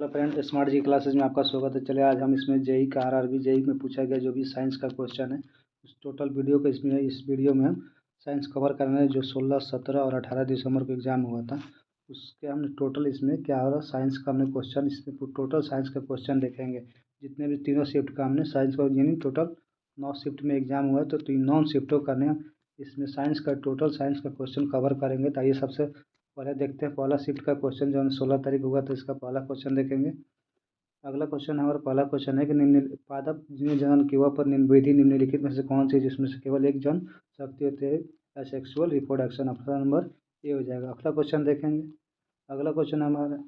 Hello friend, smart जी classes में आपका स्वागत है। चलिए आज हम इसमें जेई का आरआरबी जेई में पूछा गया जो भी साइंस का क्वेश्चन है उस टोटल वीडियो को इसमें इस वीडियो में हम साइंस कवर कर रहे हैं जो 16, 17 और 18 दिसंबर को एग्जाम हुआ था। उसके हमने टोटल इसमें क्या हो रहा है साइंस का हमने क्वेश्चन इसमें टोटल साइंस का क्वेश्चन देखेंगे। जितने भी तीनों शिफ्ट का हमने साइंस का यानी टोटल 9 शिफ्ट में एग्जाम हुआ है तो 9 शिफ्टों का हमने इसमें साइंस का टोटल साइंस का क्वेश्चन कवर करेंगे। तो आइए सबसे पहले देखते हैं पहला शिफ्ट का क्वेश्चन जो 16 तारीख हुआ तो इसका पहला क्वेश्चन देखेंगे। अगला क्वेश्चन हमारा पहला क्वेश्चन है कि निम्न पादप जिन्हें जनन की पर विधि निम्नलिखित में से कौन सी जिसमें से केवल एक जन शक्ति होती है asexual reproduction. Option number A हो जाएगा। अगला क्वेश्चन देखेंगे। अगला क्वेश्चन हमारा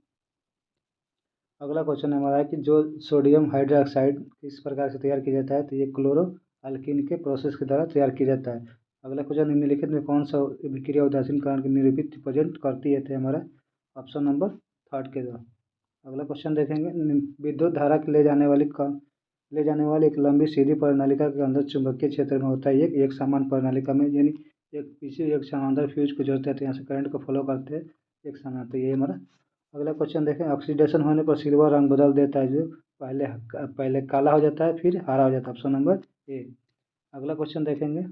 अगला क्वेश्चन हमारा है कि जो सोडियम हाइड्रोक्साइड किस प्रकार से तैयार किया जाता है तो ये क्लोरो अल्किन के प्रोसेस के द्वारा तैयार किया जाता है। अगला क्वेश्चन निम्नलिखित में कौन सा विक्रिया उदासीन कारण की निरूपित रिप्रेजेंट करती है तो हमारा ऑप्शन नंबर थर्ड के द्वारा। अगला क्वेश्चन देखेंगे। विद्युत धारा ले जाने वाली एक लंबी सीधी प्रणालिका के अंदर चुंबकीय क्षेत्र में होता है एक समान प्रणालिका में यानी एक पीछे एक समानांतर फ्यूज को जोड़ते हैं तो यहाँ से करंट को फॉलो करते हैं एक समान। तो ये हमारा अगला क्वेश्चन देखें। ऑक्सीडेशन होने पर सिल्वर रंग बदल देता है जो पहले पहले काला हो जाता है फिर हरा हो जाता है। Option number A. अगला क्वेश्चन देखेंगे।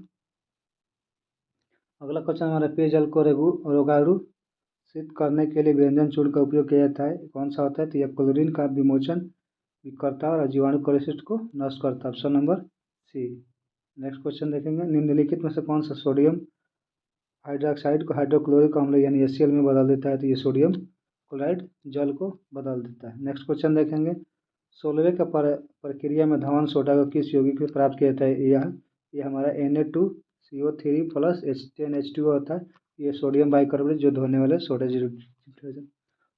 अगला क्वेश्चन हमारा पेयजल को रोगाणु सिद्ध करने के लिए व्यंजन चूर्ण का उपयोग किया जाता है कौन सा होता है तो यह क्लोरीन का विमोचन करता है और जीवाणु कोलेसिस्ट को नष्ट करता है। Option number C. Next question देखेंगे। निम्नलिखित में से कौन सा सोडियम हाइड्रोक्साइड को हाइड्रोक्लोरिक अम्ल यानी HCl में बदल देता है तो ये सोडियम क्लोराइड जल को बदल देता है। नेक्स्ट क्वेश्चन देखेंगे। 16वें का प्रक्रिया में धवन सोडा को किस यौगिक में प्राप्त किया जाता है यह हमारा Na2CO3 प्लस H10H2O होता है। ये सोडियम बाइकार्बोनेट जो धोने वाले सोडा डिटर्जेंट।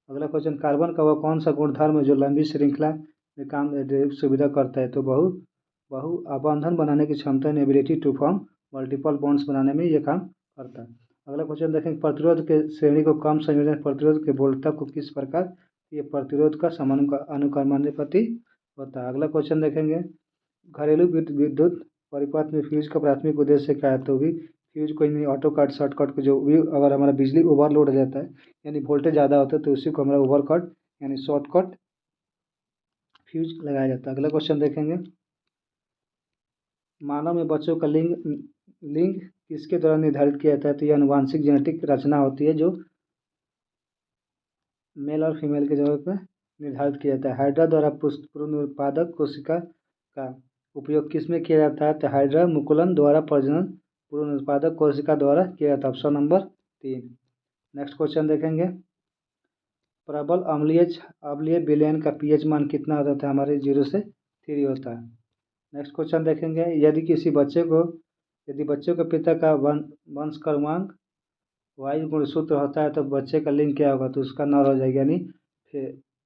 अगला क्वेश्चन। कार्बन का वह कौन सा गुणधर्म है जो लंबी श्रृंखला में काम सुविधा करता है तो बहु आबंधन बनाने की क्षमता यानी ability to form multiple bonds बनाने में ये काम करता है। अगला क्वेश्चन देखें। प्रतिरोध के श्रेणी को कम संयोजन प्रतिरोध के बोल्टता को किस प्रकार ये प्रतिरोध का अनुक्रमानुपाती होता है। अगला क्वेश्चन देखेंगे। घरेलू विद्युत परिपथ में फ्यूज का प्राथमिक उद्देश्य क्या है तो भी फ्यूज को यानी ऑटो कट शॉर्ट कट को जो भी अगर हमारा बिजली ओवरलोड हो जाता है यानी वोल्टेज ज़्यादा होता है तो उसी को हमारा ओवर कट यानी शॉर्ट कट फ्यूज लगाया जाता है। अगला क्वेश्चन देखेंगे। मानव में बच्चों का लिंग किसके द्वारा निर्धारित किया जाता है तो यह आनुवांशिक जेनेटिक रचना होती है जो मेल और फीमेल के जगह पर निर्धारित किया जाता है। हाइड्रा द्वारा पुनरुत्पादक कोशिका का उपयोग किस में किया जाता है तो हाइड्रा मुकुलन द्वारा प्रजनन पुनरुत्पादक कोशिका द्वारा किया जाता है। Option number 3। नेक्स्ट क्वेश्चन देखेंगे। प्रबल अम्लीय विलयन का pH मान कितना होता है हमारे 0 से 3 होता है। नेक्स्ट क्वेश्चन देखेंगे। यदि बच्चे को पिता का वंश क्रमांक वाई गुणसूत्र होता है तो बच्चे का लिंग क्या होगा तो उसका नर हो जाएगा यानी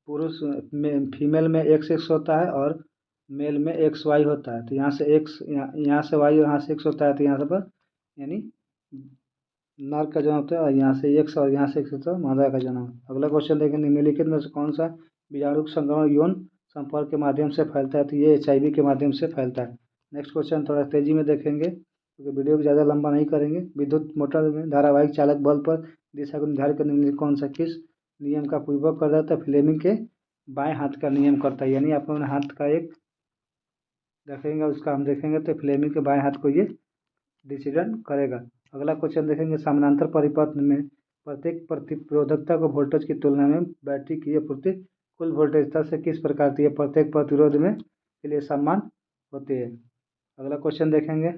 पुरुष में फीमेल में XX होता है और मेल में XY होता है तो यहाँ से X यहाँ से Y यहाँ से X होता है तो यहाँ से पर यानी नर का जन्म होता है यहाँ से X और यहाँ से X होता है मादा का जन्म। अगला क्वेश्चन देखें। निम्नलिखित में से कौन सा बीजाणु संक्रमण यौन संपर्क के माध्यम से फैलता है तो ये HIV के माध्यम से फैलता है। नेक्स्ट क्वेश्चन थोड़ा तेजी में देखेंगे क्योंकि वीडियो को ज़्यादा लंबा नहीं करेंगे। विद्युत मोटर में धारावाहिक चालक बल पर दिशा को निर्धारित करने के लिए कौन सा किस नियम का उपयोग करता है तो फ्लेमिंग के बाएं हाथ का नियम करता है यानी आप अपने हाथ का एक देखेंगे उसका हम देखेंगे तो फ्लेमिंग के बाएं हाथ को ये डिसीजन करेगा। अगला क्वेश्चन देखेंगे। समानांतर परिपथ में प्रत्येक प्रतिरोधकता को वोल्टेज की तुलना में बैटरी की आपूर्ति कुल वोल्टेजता से किस प्रकार की प्रत्येक प्रतिरोध में के लिए समान होती है। अगला क्वेश्चन देखेंगे।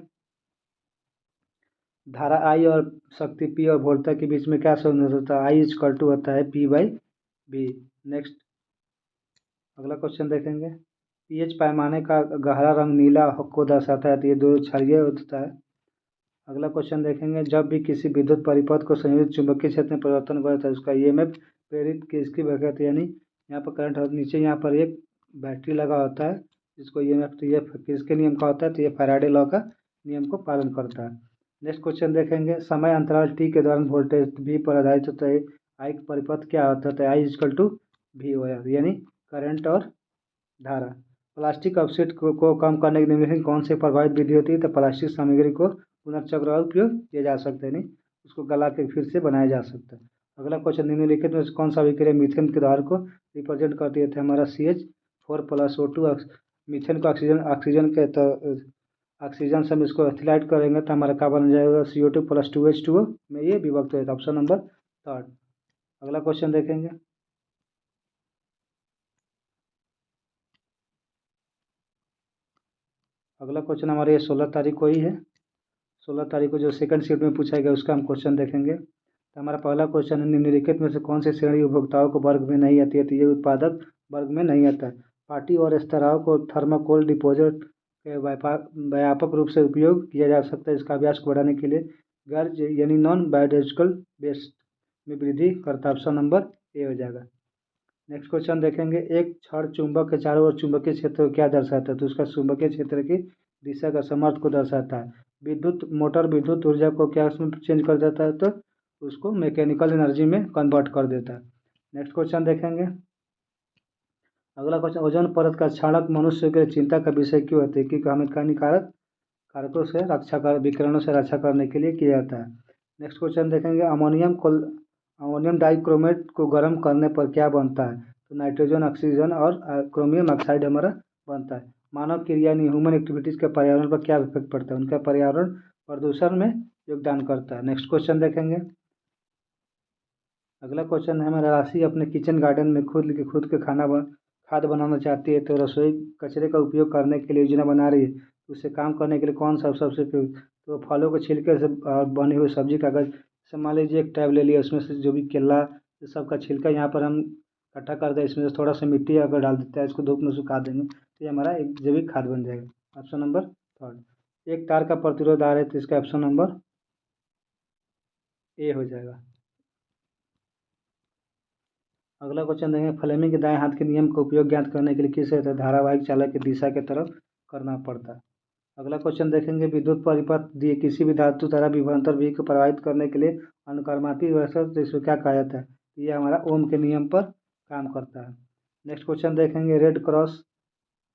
धारा I और शक्ति P और वोल्टता के बीच में क्या संबंध होता है I होता है P/V। नेक्स्ट अगला क्वेश्चन देखेंगे। pH पैमाने का गहरा रंग नीला को दर्शाता है तो ये दो क्षारीय होता है। अगला क्वेश्चन देखेंगे। जब भी किसी विद्युत परिपथ को संयोजित चुंबकीय क्षेत्र में परिवर्तन हो जाता है उसका EMF प्रेरित किसकी व्याख्या यानी यहाँ पर करंट नीचे यहाँ पर एक बैटरी लगा होता है जिसको EMF तो ये किसके नियम का होता है तो ये फैराडे लॉ का नियम को पालन करता है। नेक्स्ट क्वेश्चन देखेंगे। समय अंतराल T के दौरान वोल्टेज V पर आधारित होता है I परिपथ क्या होता है I/V यानी करंट और धारा। प्लास्टिक अपशिष्ट को कम करने के लिए कौन से प्रभावित विधि होती है तो प्लास्टिक सामग्री को पुनर्चक्र उपयोग किया जा सकता है नहीं उसको गला के फिर से बनाया जा सकता है। अगला क्वेश्चन, निम्नलिखित में से कौन सा अभिक्रिया मीथेन के धार को रिप्रेजेंट करती है? तो हमारा CH4+O2। मीथेन को ऑक्सीजन के ऑक्सीजन से हम इसको एथिलाइट करेंगे तो हमारा क्या बन जाएगा? CO2+2H2O में ये विभक्त होगा। Option number 3। अगला क्वेश्चन देखेंगे। अगला क्वेश्चन हमारे ये 16 तारीख को ही है। 16 तारीख को जो सेकंड शिफ्ट में पूछा गया उसका हम क्वेश्चन देखेंगे। तो हमारा पहला क्वेश्चन है, निम्नलिखित में से कौन सी श्रेणी उपभोक्ताओं को वर्ग में नहीं आती है? तो ये उत्पादक वर्ग में नहीं आता है। पार्टी और रेस्तराओं को थर्माकोल डिपोजिट के व्यापक रूप से उपयोग किया जा सकता है इसका अभ्यास को बढ़ाने के लिए। गैर यानी नॉन बायोलॉजिकल वेस्ट में वृद्धि करता है। ऑप्शन नंबर ए हो जाएगा। नेक्स्ट क्वेश्चन देखेंगे, एक क्षण चुंबक के चारों ओर चुंबकीय क्षेत्र को क्या दर्शाता है? तो उसका चुंबकीय क्षेत्र की दिशा का समर्थ को दर्शाता है। विद्युत मोटर विद्युत ऊर्जा को क्या उसमें चेंज कर देता है? तो उसको मैकेनिकल एनर्जी में कन्वर्ट कर देता है। नेक्स्ट क्वेश्चन देखेंगे। अगला क्वेश्चन, ओजोन परत का क्षारक मनुष्य के लिए चिंता का विषय क्यों होता है? क्योंकि हमें हानिकारक कारकों से विकिरणों से रक्षा करने के लिए किया जाता है। नेक्स्ट क्वेश्चन देखेंगे, अमोनियम डाइक्रोमेट को गर्म करने पर क्या बनता है? तो नाइट्रोजन ऑक्सीजन और क्रोमियम ऑक्साइड हमारा बनता है। मानव क्रिया यानी ह्यूमन एक्टिविटीज़ के पर्यावरण पर क्या इफेक्ट पड़ता है? उनका पर्यावरण प्रदूषण में योगदान करता है। नेक्स्ट क्वेश्चन देखेंगे। अगला क्वेश्चन है हमारा, राशि अपने किचन गार्डन में खुद के खाद बनाना चाहती है तो रसोई कचरे का उपयोग करने के लिए योजना बना रही है। तो उससे काम करने के लिए कौन सा सबसे उपयुक्त? तो फलों के छिलके से बनी हुई सब्जी का, अगर जैसे मान लीजिए एक टैब ले लिया, उसमें से जो भी केला ये सब का छिलका यहाँ पर हम इकट्ठा कर दें, इसमें से थोड़ा सा मिट्टी अगर डाल देते हैं, इसको धूप में सुखा देंगे तो ये हमारा एक जैविक खाद बन जाएगा। Option number 3। एक तार का प्रतिरोध आ रहा है तो इसका ऑप्शन नंबर ए हो जाएगा। अगला क्वेश्चन देंगे, फ्लेमिंग के दाएं हाथ के नियम का उपयोग ज्ञात करने के लिए किस धारावाहिक चालक की दिशा की तरफ करना पड़ता है? अगला क्वेश्चन देखेंगे, विद्युत परिपथ दिए किसी भी धातु द्वारा विभवांतर V को प्रभावित करने के लिए अनुक्रमाती व्यवस्था, तो इसको क्या कहा जाता है? ये हमारा ओम के नियम पर काम करता है। नेक्स्ट क्वेश्चन देखेंगे, रेड क्रॉस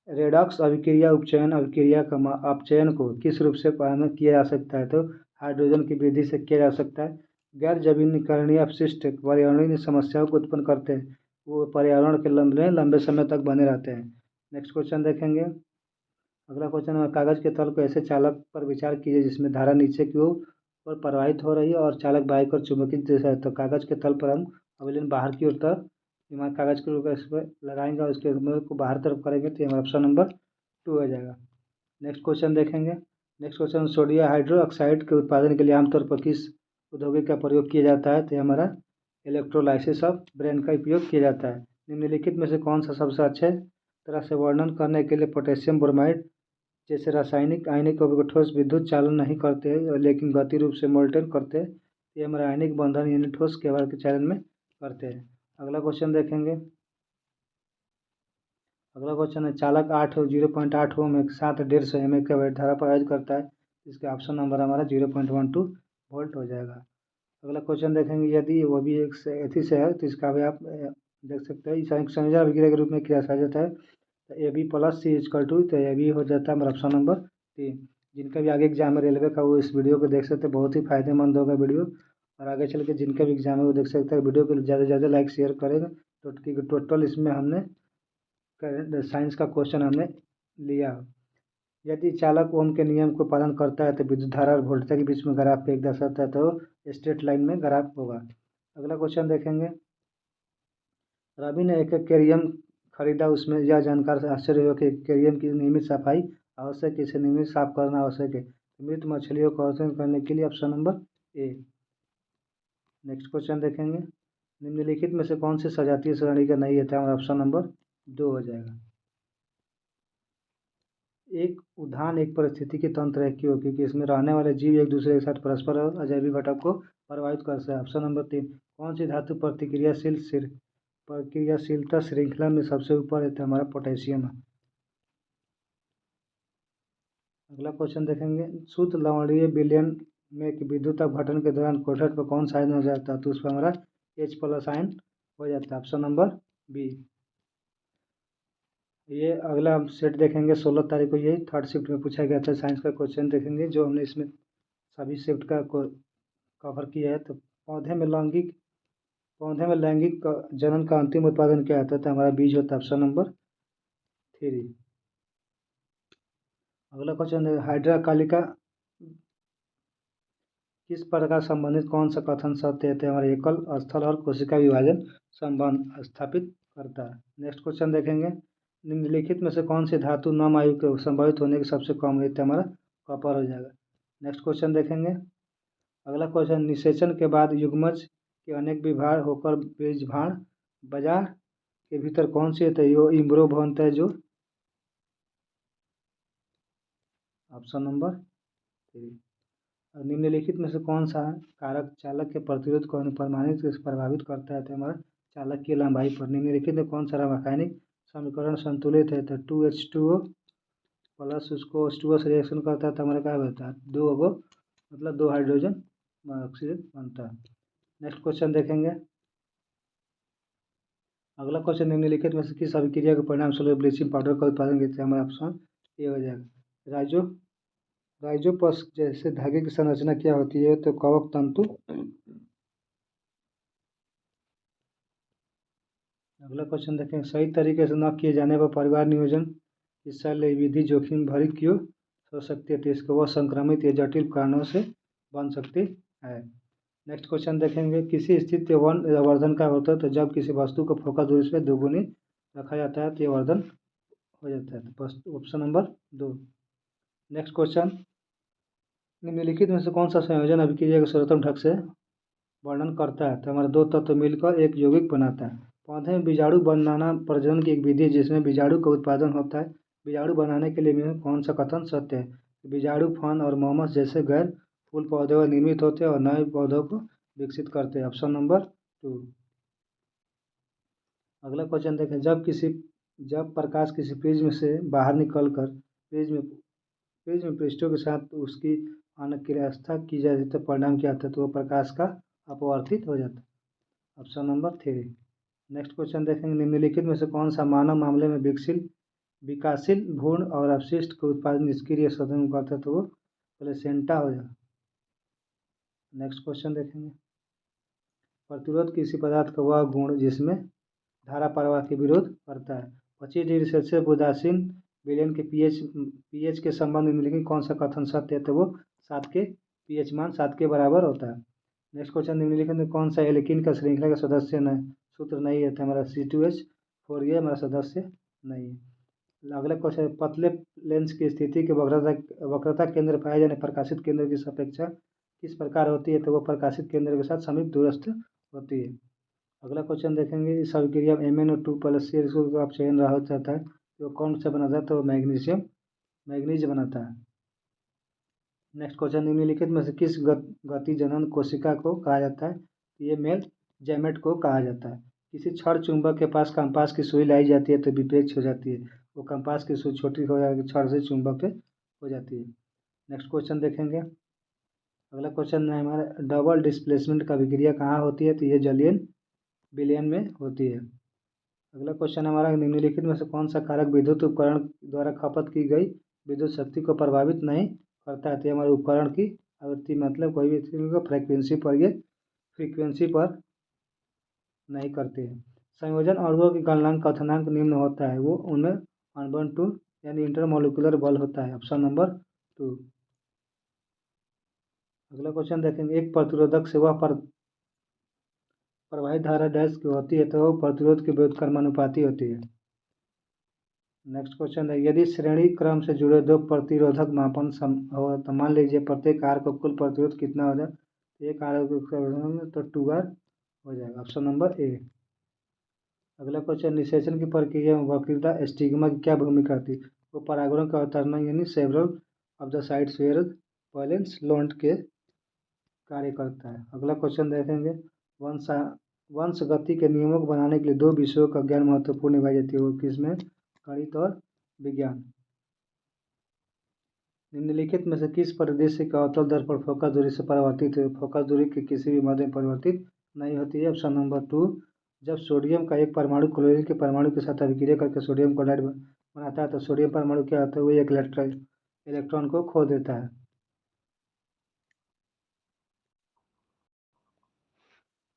रेडॉक्स अभिक्रिया उपचयन अभिक्रिया का अपचयन को किस रूप से किया जा सकता है? तो हाइड्रोजन की वृद्धि से किया जा सकता है। गैर जैविकरणीय अपशिष्ट पर्यावरणीय समस्याओं को उत्पन्न करते हैं, वो पर्यावरण के लंबे समय तक बने रहते हैं। नेक्स्ट क्वेश्चन देखेंगे। अगला क्वेश्चन है, कागज के तल को ऐसे चालक पर विचार कीजिए जिसमें धारा नीचे की ओर प्रवाहित हो रही है और चालक बाइक और चुंबकित जैसा है। तो कागज के तल पर हम अवलेन बाहर की ओर तरफ कागज के ऊपर इस पर लगाएंगे और इसके को बाहर तरफ करेंगे तो हमारा ऑप्शन नंबर 2 हो जाएगा। नेक्स्ट क्वेश्चन देखेंगे। नेक्स्ट क्वेश्चन, सोडियम हाइड्रोक्साइड के उत्पादन के लिए आमतौर पर किस उद्योग का प्रयोग किया जाता है? तो हमारा इलेक्ट्रोलाइसिस ऑफ ब्रेन का उपयोग किया जाता है। निम्नलिखित में से कौन सा सबसे अच्छे तरह से वर्णन करने के लिए पोटेशियम ब्रोमाइड जैसे रासायनिक आयनिक को ठोस विद्युत चालन नहीं करते हैं लेकिन गति रूप से मोल्टेन करते हैं, ये हम रासायनिक बंधन यानी ठोस व्यवहार के चालन में करते हैं। अगला क्वेश्चन देखेंगे। अगला क्वेश्चन है, चालक 0.8 ओम एक साथ 150 mA का धारा प्रवाहित करता है, इसका ऑप्शन नंबर हमारा 0.12 वोल्ट हो जाएगा। अगला क्वेश्चन देखेंगे, यदि वो भी एक एथी से है तो इसका भी आप देख सकते हैं, संयोजन अभिक्रिया के रूप में किया जाता है। तो AB+C=2, तो ये भी हो जाता है हमारा ऑप्शन नंबर 3। जिनका भी आगे एग्जाम है रेलवे का वो इस वीडियो को देख सकते हैं, बहुत ही फायदेमंद होगा वीडियो। और आगे चल के जिनका भी एग्जाम है वो देख सकते हैं। वीडियो को ज़्यादा से ज़्यादा लाइक शेयर करेंगे तो टोटल इसमें हमने साइंस का क्वेश्चन हमने लिया। यदि चालक ओम के नियम को पालन करता है तो विद्युत धारा और वोल्टेज के बीच में ग्राफ एक दर्शाता है तो स्ट्रेट लाइन में ग्राफ होगा। अगला क्वेश्चन देखेंगे। रवि ने एक एक्वेरियम खरीदा, उसमें यह जानकर से आश्चर्य हुआ कि एक्वेरियम की नियमित सफाई आवश्यक है, इसे नियमित साफ करना आवश्यक है। मृत मछलियों को अवशोषण करने के लिए option number A. Next question देखेंगे। निम्नलिखित में से कौन सी सजातीय श्रेणी का नहीं है? हमारा ऑप्शन नंबर 2 हो जाएगा। एक उद्यान एक पारिस्थितिकी तंत्र है, क्यों? क्योंकि इसमें रहने वाले जीव एक दूसरे के साथ परस्पर और अजैविक घटक को प्रभावित करते हैं। Option number 3। कौन सी धातु प्रतिक्रियाशीलता श्रृंखला में सबसे ऊपर है? तो हमारा पोटेशियम है। अगला क्वेश्चन देखेंगे। शुद्ध लवणीय विलयन में विद्युत अपघटन के दौरान कोष्ठक पर कौन सा आयन हो जाता है? तो उस पर हमारा H+ आयन हो जाता है। Option number B. ये अगला हम सेट देखेंगे 16 तारीख को, यही थर्ड शिफ्ट में पूछा गया था। साइंस का क्वेश्चन देखेंगे जो हमने इसमें सभी शिफ्ट का कवर किया है। तो पौधे में लैंगिक पौधे में लैंगिक जनन का अंतिम उत्पादन क्या होता है? तो हमारा बीज होता है। Option number 3। अगला क्वेश्चन है, हाइड्रा कालिका किस प्रकार संबंधित कौन सा कथन सत्य है? तो हमारे एकल स्थल और कोशिका विभाजन संबंध स्थापित करता है। नेक्स्ट क्वेश्चन देखेंगे, निम्नलिखित में से कौन सी धातु नम आयु के संभावित होने की सबसे कम है? तो हमारा कॉपर हो जाएगा। नेक्स्ट क्वेश्चन देखेंगे, अगला क्वेश्चन, निषेचन के बाद युग्मज के अनेक विभाग होकर बीजभाण बाजार के भीतर कौन सी है? तो यो इम्ब्रो बनता है जो। Option number 3। निम्नलिखित में से कौन सा कारक चालक के प्रतिरोध को अनुपरिमाणित से प्रभावित करता है? तो हमारा चालक की लंबाई पर। निम्नलिखित में कौन सा रासायनिक समीकरण संतुलित है? तो 2H2O प्लस उसको H2O से रिएक्शन करता है तो हमारा क्या होता है? मतलब 2 हाइड्रोजन ऑक्सीजन बनता है। नेक्स्ट क्वेश्चन देखेंगे, अगला क्वेश्चन, निम्नलिखित में से किस अभिक्रिया के परिणाम स्वरूप ब्लीचिंग पाउडर का उत्पादन करते हैं? हमारा ऑप्शन ए हो जाएगा। राइजोपस जैसे धागे की संरचना क्या होती है? तो कवक तंतु। अगला क्वेश्चन देखें, सही तरीके से न किए जाने पर परिवार नियोजन हिस्सा ले विधि जोखिम भरी क्यों हो सकती है? तो इसको वह संक्रमित या जटिल कारणों से बन सकती है। नेक्स्ट क्वेश्चन देखेंगे, किसी स्थिति वन वर्धन का होता है? तो जब किसी वस्तु को फोकस दूरी से दोगुनी रखा जाता है तो ये वर्धन हो जाता है। तो ऑप्शन नंबर 2। नेक्स्ट क्वेश्चन, निम्नलिखित में से कौन सा संयोजन अभिक्रिया के सर्वोत्तम ढंग से वर्णन करता है? तो हमारे 2 तत्व मिलकर एक यौगिक बनाता है। पौधे में बीजाणु बनाना प्रजनन की एक विधि है जिसमें बीजाणु का उत्पादन होता है। बीजाणु बनाने के लिए कौन सा कथन सत्य है? बीजाणु फन और मोमस जैसे गैर फूल पौधे व निर्मित होते हैं और नए पौधों को विकसित करते हैं। Option number 2। अगला क्वेश्चन देखें, जब प्रकाश किसी प्रिज्म से बाहर निकलकर प्रिज्म पृष्ठों के साथ उसकी अनुक्रियास्था की जाती है तो परिणाम क्या आता है? तो वो प्रकाश का अपवर्तित हो जाता है। Option number 3। नेक्स्ट क्वेश्चन देखेंगे, निम्नलिखित में से कौन सा मानव मामले में विकासशील भ्रूण और अपशिष्ट के उत्पादन निष्क्रिय सदन करता है? तो वो प्लेसेंटा हो जाए। नेक्स्ट क्वेश्चन देखेंगे, प्रतिरोध किसी पदार्थ का वह गुण जिसमें धारा प्रवाह के विरोध करता है। 25 डिग्री सेल्सियस उदासीन विलयन के पीएच के संबंध में निम्नलिखित कौन सा कथन सत्य है? तो वो 7 के पीएच मान 7 के बराबर होता है। नेक्स्ट क्वेश्चन, निम्नलिखित में कौन सा एल्कीन का श्रृंखला का सदस्य सूत्र नहीं है? तो हमारा C2H4 ये हमारा सदस्य नहीं है। अगला क्वेश्चन, पतले लेंस की स्थिति के वक्रता केंद्र पाए जाने प्रकाशित केंद्र की अपेक्षा किस प्रकार होती है? तो वो प्रकाशित केंद्र के साथ समीप दूरस्थ होती है। अगला क्वेश्चन देखेंगे, इस अभिक्रिया में MnO2 प्लस CH2 का चयन रहा जाता है तो कौन सा बनाता है? तो मैग्नीज बनाता है। नेक्स्ट क्वेश्चन, निम्नलिखित में से किस गति जनन कोशिका को कहा जाता है? ये मेल जैमेट को कहा जाता है। किसी छड़ चुंबक के पास कंपास की सुई लाई जाती है तो विपेक्ष हो जाती है। वो कंपास की सुई छोटी हो जाएगी, छड़ से चुंबक पे हो जाती है। नेक्स्ट क्वेश्चन देखेंगे, अगला क्वेश्चन है हमारा, डबल डिस्प्लेसमेंट का अभिक्रिया कहाँ होती है? तो ये जलियन विलयन में होती है। अगला क्वेश्चन हमारा, निम्नलिखित में से कौन सा कारक विद्युत उपकरण द्वारा खपत की गई विद्युत शक्ति को प्रभावित नहीं करता है? तो हमारे उपकरण की आवृत्ति, मतलब कोई भी फ्रीक्वेंसी पर नहीं करते हैं। संयोजन अणुओं की गलनांक कथनांक निम्न होता है, वो उनमें 1/2 यानी इंटरमोलिकुलर बल होता है। Option number 2। अगला क्वेश्चन देखेंगे, एक प्रतिरोधक से वह प्रवाहित धारा डैश की होती है तो प्रतिरोध की व्युत्क्रमानुपाती होती है। नेक्स्ट क्वेश्चन है, यदि श्रेणी क्रम से जुड़े 2 प्रतिरोधक मापन हो तो मान लीजिए प्रत्येक आर का कुल प्रतिरोध कितना हो जाए? एक आर तो 2R हो जाएगा। Option number A. अगला क्वेश्चन, निषेचन की प्रक्रिया में वक्रता स्टिग्मा की क्या भूमिका होती है? वो परागणों का अवतरण यानी several of the sides where valence लॉन्ड के कार्य करता है। अगला क्वेश्चन देखेंगे, वंश गति के नियमों को बनाने के लिए 2 विषयों का ज्ञान महत्वपूर्ण निभाई जाती है, वो किसमें? गणित और विज्ञान। निम्नलिखित में से किस परिदृश्य का अवतल दर्पण फोकस दूरी से परिवर्तित है? फोकस दूरी के किसी भी मध्य में परिवर्तित नहीं होती है। Option number 2। जब सोडियम का एक परमाणु क्लोरीन के परमाणु के साथ अभिक्रिया करके सोडियम क्लोराइड बनाता है तो सोडियम परमाणु क्या होता है? वो एक इलेक्ट्रॉन को खो देता है।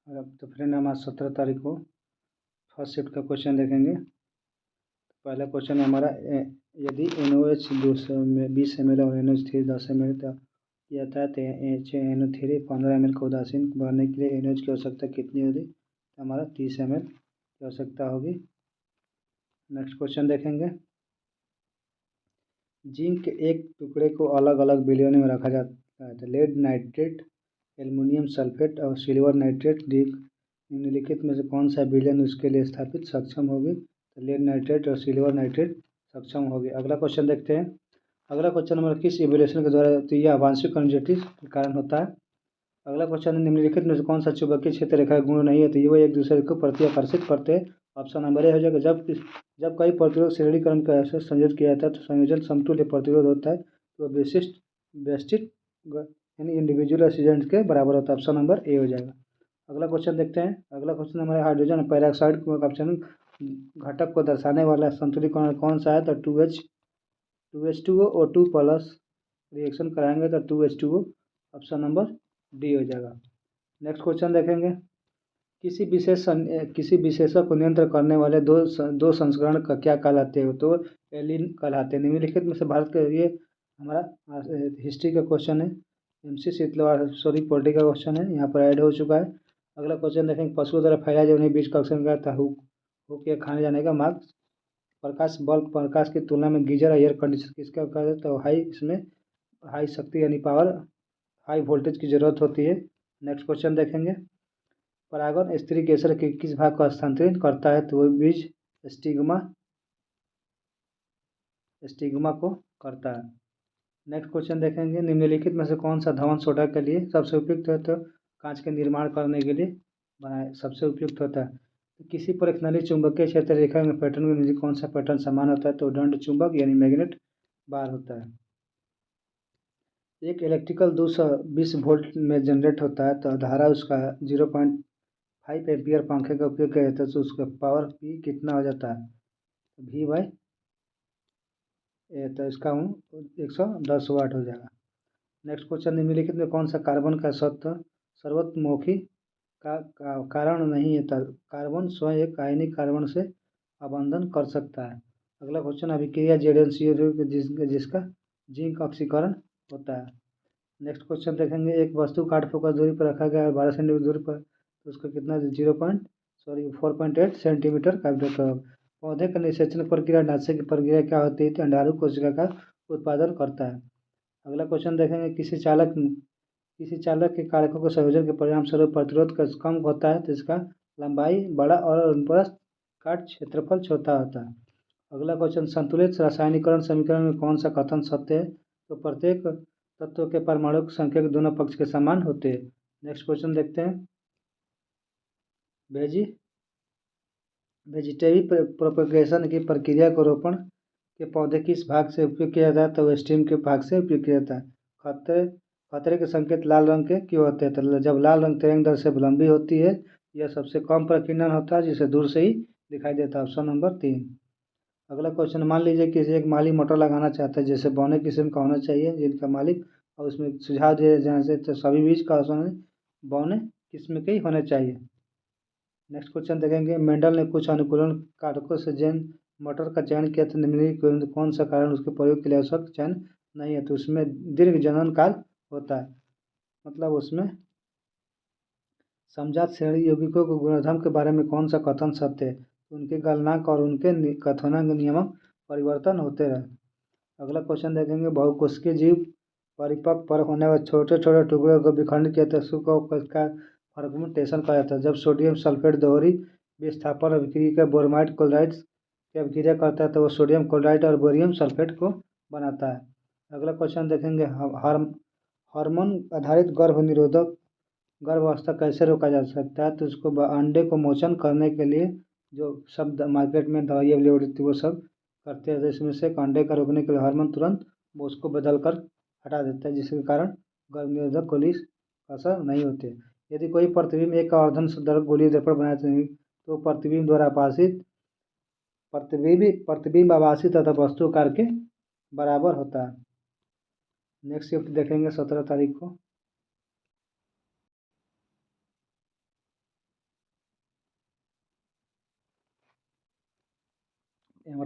और अब तो फ्रेंड हम आज 17 तारीख को फर्स्ट शिफ्ट का क्वेश्चन देखेंगे। पहला क्वेश्चन है हमारा, यदि NOH 20 ml और NH3 10 ml किया था तो HNO3 15 ml को उदासीन भरने के लिए NOH की आवश्यकता कितनी होगी? तो हमारा 30 ml की आवश्यकता होगी। नेक्स्ट क्वेश्चन देखेंगे। जिंक के एक टुकड़े को अलग अलग विलयन में रखा जाता है। लेड नाइट्रेट, एल्युमिनियम सल्फेट और सिल्वर नाइट्रेट निम्नलिखित में से कौन सा विलयन उसके लिए स्थापित सक्षम होगी? तो लेड नाइट्रेट और सिल्वर नाइट्रेट सक्षम होगी। अगला क्वेश्चन देखते हैं। अगला क्वेश्चन हमारा, किस इवोल्यूशन के द्वारा तो यह आवांशिक कन्वर्जेटिव के कारण होता है। अगला क्वेश्चन है, निम्नलिखित में से कौन सा चुंबकीय क्षेत्र रेखा गुण नहीं है? तो ये वो एक दूसरे को प्रति आकर्षित करते हैं। ऑप्शन नंबर ए हो जाएगा। जब कई प्रतिरोध श्रेणीकरण का ऐसे संयोजित किया जाता है तो संयोजन समतुल्य प्रतिरोध होता है, तो विशिष्ट बेस्टिट यानी इंडिविजुअल रेसिडेंट के बराबर होता है। ऑप्शन नंबर ए हो जाएगा। अगला क्वेश्चन देखते हैं। अगला क्वेश्चन हमारे हाइड्रोजन पेरोक्साइड ऑप्शन घटक को दर्शाने वाला संतुलित कौन सा है? तो 2H2O O2 प्लस रिएक्शन कराएंगे तो 2H2O ऑप्शन नंबर डी हो जाएगा। नेक्स्ट क्वेश्चन देखेंगे। किसी विशेषक को नियंत्रण करने वाले दो संस्करण का क्या कहलाते हैं? तो एलिन कहलाते हैं। निम्नलिखित में से भारत के लिए हमारा हिस्ट्री का क्वेश्चन है। MC शीतलवाड़ सॉरी पॉलिटी का क्वेश्चन है, यहाँ पर ऐड हो चुका है। अगला क्वेश्चन देखेंगे। पशुओं द्वारा फैलाए जाने बीच का ऑप्शन क्या था? हुक या खाने जाने का मार्ग। प्रकाश की तुलना में गीजर एयर कंडीशनर किसका कहते हैं? तो इसमें हाई शक्ति यानी पावर हाई वोल्टेज की जरूरत होती है। नेक्स्ट क्वेश्चन देखेंगे। परागण स्त्री केसर के किस भाग को हस्तांतरित करता है? तो वो बीज स्टिग्मा को करता है। नेक्स्ट क्वेश्चन देखेंगे। निम्नलिखित में से कौन सा धवन सोडा के लिए सबसे उपयुक्त है? तो कांच के निर्माण करने के लिए बनाए सबसे उपयुक्त होता है। तो किसी पर एक नली चुंबकीय क्षेत्र रेखा में पैटर्न के नीचे कौन सा पैटर्न समान होता है? तो दंड चुंबक यानी मैग्नेट बार होता है। एक इलेक्ट्रिकल 220 वोल्ट में जनरेट होता है, तो धारा उसका 0.5 एम्पियर पंखे का उपयोग किया जाता है, तो उसका पावर P कितना हो जाता है? V/, तो इसका 110 वाट हो जाएगा। Next question. निम्नलिखित में कौन सा कार्बन का सर्वतोमुखी का कारण नहीं है? कार्बन स्वयं एक आयनिक कार्बन से अबंधन कर सकता है। अगला क्वेश्चन। अभिक्रिया ZnCO2 जिसका जिंक ऑक्सीकरण होता है। नेक्स्ट क्वेश्चन देखेंगे। एक वस्तु को 8 फोकस दूरी पर रखा गया है 12 सेंटीमीटर दूरी पर, तो उसका कितना 4.8 सेंटीमीटर का पौधे का निषेचन प्रक्रिया नाशक की प्रक्रिया क्या होती है? तो अंडाणु कोशिका का उत्पादन करता है। अगला क्वेश्चन देखेंगे। किसी चालक के कारकों के संयोजन के परिणाम स्वरूप प्रतिरोध का कम होता है, तो इसका लंबाई बड़ा और अनुप्रस्थ काट क्षेत्रफल छोटा होता है। अगला क्वेश्चन। संतुलित रासायनिकरण समीकरण में कौन सा कथन सत्य है? तो प्रत्येक तत्व के परमाणु संख्या के दोनों पक्ष के समान होते हैं। नेक्स्ट क्वेश्चन देखते हैं। वेजिटेटिव प्रोपगेशन की प्रक्रिया को रोपण के पौधे किस भाग से उपयोग किया जाता है? तो स्टेम के भाग से उपयोग किया जाता है। खतरे के संकेत लाल रंग के क्यों होते हैं? तो जब लाल रंग तरंग दर से लंबी होती है, यह सबसे कम प्रकीर्णन होता है, जिसे दूर से ही दिखाई देता है। Option number 3। अगला क्वेश्चन। मान लीजिए किसी एक माली मोटर लगाना चाहता है, जैसे बौने किस्म का होना चाहिए जिनका मालिक, और उसमें सुझाव दिए जाने से तो सभी बीज का ऑप्शन है बौने किस्म के ही होने चाहिए। नेक्स्ट क्वेश्चन देखेंगे। मेंडल ने कुछ अनुकूलन कारकों से जैन मोटर का चयन किया था, निम्नलिखित कौन सा कारण उसके प्रयोग के लिए आवश्यक चयन नहीं है? तो उसमें दीर्घ जनन काल होता है, मतलब उसमें समजात श्रेणी यौगिकों के गुणधर्म के बारे में कौन सा कथन सत्य है? उनके गलनांक और उनके कथनांक नियमक परिवर्तन होते रहे। अगला क्वेश्चन देखेंगे। बहुकोशिकीय जीव परिपक्व पर होने वाले छोटे छोटे टुकड़ों को विखंडित किया जाता है, उसका फर्मेंटेशन कहा जाता है। जब सोडियम सल्फेट दोहरी विस्थापन अभिक्रिया का बोरोमाइड क्लोराइड की अभिक्रिया करता है, तो वो सोडियम क्लोराइड और बोरियम सल्फेट को बनाता है। अगला क्वेश्चन देखेंगे। हार्मोन आधारित गर्भावस्था कैसे रोका जा सकता है? तो उसको अंडे को मोचन करने के लिए जो शब्द मार्केट में दवाइयाँ अवेलेबल होती है वो सब करते हैं, जिसमें से अंडे का रोकने के लिए हार्मोन तुरंत वो उसको बदल कर हटा देता है, जिसके कारण गर्भ निरोधक गोली असर नहीं होती है। यदि कोई प्रतिबिंब एक आवर्धन गोलीय दर्पण बनाए तो प्रतिबिंब आभासी तथा वस्तु आकार के बराबर होता है। नेक्स्ट शिफ्ट देखेंगे 17 तारीख को।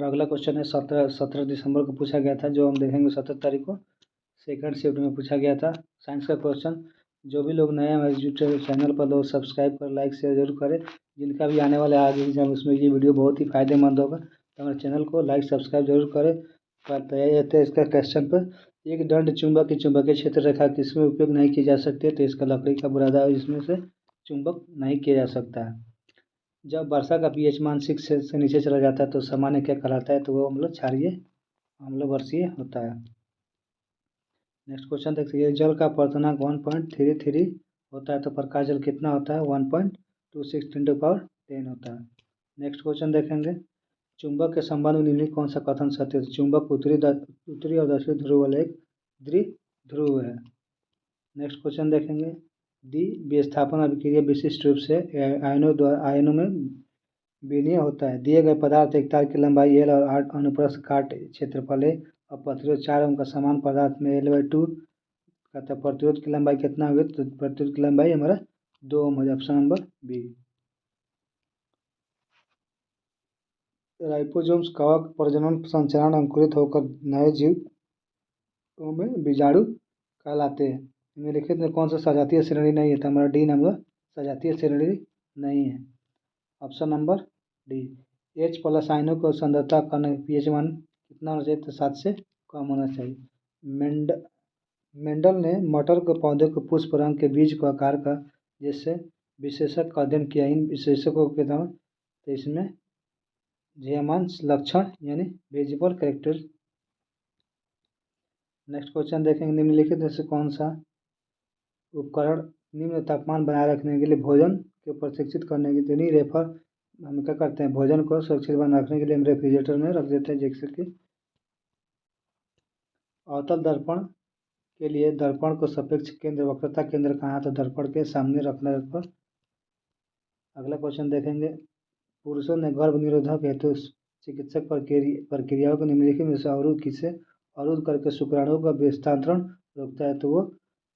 अगला क्वेश्चन है 17 दिसंबर को पूछा गया था, जो हम देखेंगे 17 तारीख को सेकंड शिफ्ट में पूछा गया था साइंस का क्वेश्चन। जो भी लोग नए हैं हमारे यूट्यूब चैनल पर, लोग सब्सक्राइब कर लाइक शेयर जरूर करें। जिनका भी आने वाला आगे एग्जाम उसमें ये वीडियो बहुत ही फायदेमंद होगा, तो हमारे चैनल को लाइक सब्सक्राइब जरूर करें। तैयारी रहते हैं इसका क्वेश्चन पर। एक दंड चुंबक की चुंबकीय क्षेत्र रेखा किसमें उपयोग नहीं की जा सकती है, तो इसका लकड़ी का बुरादा है, इसमें से चुंबक नहीं किया जा सकता है। जब वर्षा का पीएच मान 6 से नीचे चला जाता है तो सामान्य क्या कहलाता है, तो वो अम्ल क्षारीय अम्ल वर्षीय होता है। नेक्स्ट क्वेश्चन देखते हैं, जल का अपवर्तनांक 1.33 होता है, तो प्रकाश जल कितना होता है, 1.26 × 10 होता है। नेक्स्ट क्वेश्चन देखेंगे, चुंबक के संबंध में निम्नलिखित कौन सा कथन सत्य है, तो चुंबक उत्तरी और दक्षिणी ध्रुव वाले एक द्विध्रुव है। नेक्स्ट क्वेश्चन देखेंगे, विस्थापन अभिक्रिया विशिष्ट रूप से आयनों में विनीय होता है। दिए गए पदार्थ एक तार की लंबाई L और 8 अनुप्रस्थ काट क्षेत्रफल है और प्रतिरोध 4 ओम का समान पदार्थ में L/2 का प्रतिरोध की लंबाई कितना होगी, तो प्रतिरोध की लंबाई हमारा 2 ओम हो जाए, ऑप्शन नंबर बी। राइबोसोम्स कवक प्रजनन संचरण अंकुरित होकर नए जीवों में बीजाणु कहलाते हैं। निम्नलिखित में कौन सा सजातीय श्रेणी नहीं है, तो हमारा डी नंबर सजातीय श्रेणी नहीं है, ऑप्शन नंबर डी। H+ आयनों को सांद्रता करने pH मान कितना होना चाहिए, तो 7 से कम होना चाहिए। मेंडल ने मटर के पौधे को पुष्प रंग के बीज को आकार का जिससे विशेषज्ञ का अध्ययन किया। इन विशेषज्ञों के नाम, तो इसमें जीवांश लक्षण यानी विजिबल कैरेक्टर। नेक्स्ट क्वेश्चन देखेंगे, निम्नलिखित में से कौन सा उपकरण निम्न तापमान बनाए रखने के लिए भोजन को प्रशिक्षित करने के लिए रेफर, हम क्या करते हैं, भोजन को सुरक्षित बनाए रखने के लिए हम रेफ्रिजरेटर में रख देते हैं, जैसे कि अवतल दर्पण के लिए दर्पण को सापेक्ष केंद्र वक्रता केंद्र कहाँ, तो दर्पण के सामने रखना है। अगला क्वेश्चन देखेंगे, पुरुषों ने गर्भ निरोधक हेतु चिकित्सक प्रक्रियाओं को निम्नलिखित में से अवरुद्ध किसे अवरुद्ध करके शुक्राणुओं का विस्तारण रोकता है, तो वो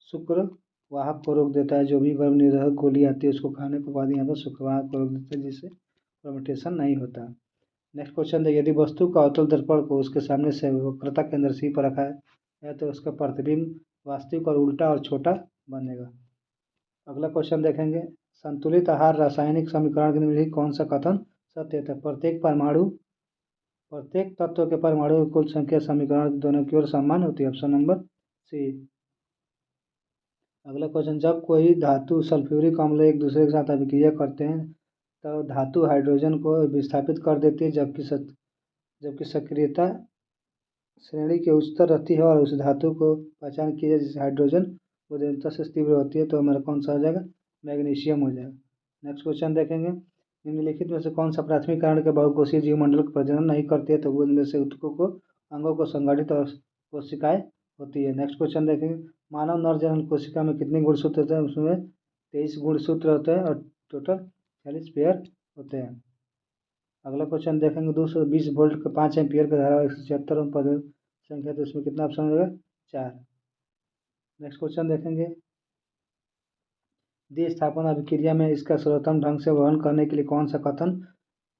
शुक्र वाहक को रोक देता है। जो भी गर्भ निरोधक गोली आती है उसको खाने के बाद यहाँ पर शुक्र वाहक को रोक देता है, जिससे फर्मेंटेशन नहीं होता। नेक्स्ट क्वेश्चन है, यदि वस्तु का अवतल दर्पण को उसके सामने से वक्रता केंद्र सी पर रखा है तो उसका प्रतिबिंब वास्तविक और उल्टा और छोटा बनेगा। अगला क्वेश्चन देखेंगे, संतुलित आहार रासायनिक समीकरण के निम्नलिखित कौन सा कथन सत्य है, प्रत्येक तत्व के परमाणु की कुल संख्या समीकरण दोनों की ओर समान होती है, ऑप्शन नंबर सी। अगला क्वेश्चन, जब कोई धातु सल्फ्यूरिक अम्ल एक दूसरे के साथ अभिक्रिया करते हैं तो धातु हाइड्रोजन को विस्थापित कर देती है, जबकि सक्रियता श्रेणी के उच्चतर रहती है और उस धातु को पहचान की जाए जिससे हाइड्रोजन उदयनता से तीव्र होती है, तो हमारा कौन सा हो जाएगा, मैग्नीशियम हो जाएगा। नेक्स्ट क्वेश्चन देखेंगे, निम्नलिखित में से कौन सा प्राथमिक कारण के बहुकोषीय जीवमंडल का प्रजनन नहीं करती है, तो वो इनमें से ऊतकों को अंगों को संगठित और कोशिकाएं होती है। नेक्स्ट क्वेश्चन देखेंगे, मानव नर जनन कोशिका में कितने गुणसूत्र होते हैं, उसमें 23 गुणसूत्र होते हैं और टोटल 40 पेयर होते हैं। अगला क्वेश्चन देखेंगे, 220 वोल्ट के 5 एम्पियर का धारा 176 ओम पद संख्या, तो इसमें कितना ऑप्शन होगा, 4। नेक्स्ट क्वेश्चन देखेंगे, द्विस्थापन अभिक्रिया में इसका सर्वोत्तम ढंग से वहन करने के लिए कौन सा कथन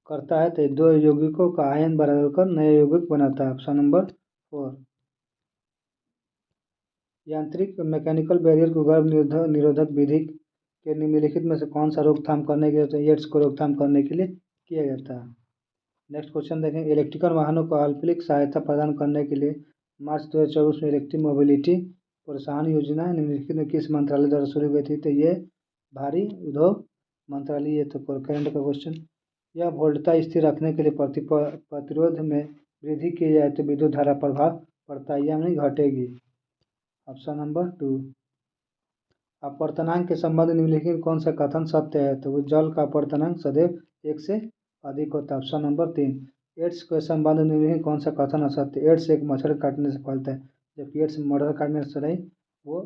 करता है, तो 2 यौगिकों का आयन बदलकर नए यौगिक बनाता है, ऑप्शन नंबर 4। यांत्रिक मैकेनिकल बैरियर को गर्भ निरोधक विधि के निम्नलिखित में से कौन सा रोकथाम करने के लिए, तो एड्स को रोकथाम करने के लिए किया जाता है। नेक्स्ट क्वेश्चन देखें, इलेक्ट्रिकल वाहनों को अल्पलिक सहायता प्रदान करने के लिए मार्च 2024 में इलेक्ट्रिक मोबिलिटी प्रोत्साहन योजना निम्नलिखित में किस मंत्रालय द्वारा शुरू हुई थी, तो ये भारी उद्योग मंत्रालय। ये तो करंट का क्वेश्चन, यह वोल्टता स्थिर रखने के लिए प्रतिरोध में वृद्धि की जाए तो विद्युत धारा प्रभाव पड़ता है या नहीं घटेगी, ऑप्शन नंबर 2। अपवर्तनांक के संबंध में निम्नलिखित कौन सा कथन सत्य है, तो वो जल का अपवर्तनांक सदैव 1 से अधिक होता है, ऑप्शन नंबर 3। एड्स के संबंध में निम्नलिखित कौन सा कथन असत्य, एड्स एक मच्छर काटने से फैलता है, जबकि एड्स मच्छर काटने से नहीं। वो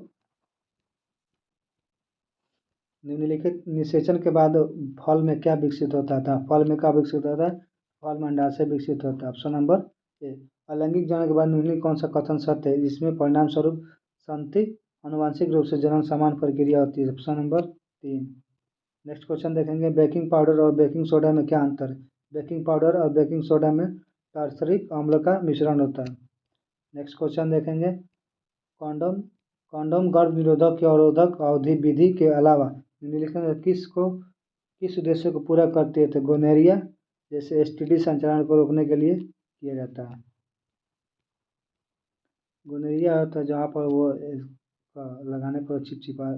निम्नलिखित निषेचन के बाद फल में क्या विकसित होता था, फल में क्या विकसित होता है, फल में अंडाशय विकसित होता है, ऑप्शन नंबर ए। अलैंगिक जनन के बाद निम्नलिखित कौन सा कथन सत्य है, जिसमें परिणाम स्वरूप संति आनुवांशिक रूप से जनन समान प्रक्रिया होती है, ऑप्शन नंबर 3। नेक्स्ट क्वेश्चन देखेंगे, बेकिंग पाउडर और बेकिंग सोडा में क्या अंतर है, बेकिंग पाउडर और बेकिंग सोडा में टार्सरिक अम्ल का मिश्रण होता है। नेक्स्ट क्वेश्चन देखेंगे, कॉन्डोम कॉन्डोम गर्भ निरोधक या अवरोधक अवधि विधि के अलावा निम्नलिखित में किस उद्देश्य को पूरा करती है? तो गोनेरिया जैसे एसटीडी संचारण को रोकने के लिए किया जाता है। गोनेरिया होता है जहाँ पर वो लगाने पर चिपचिपा।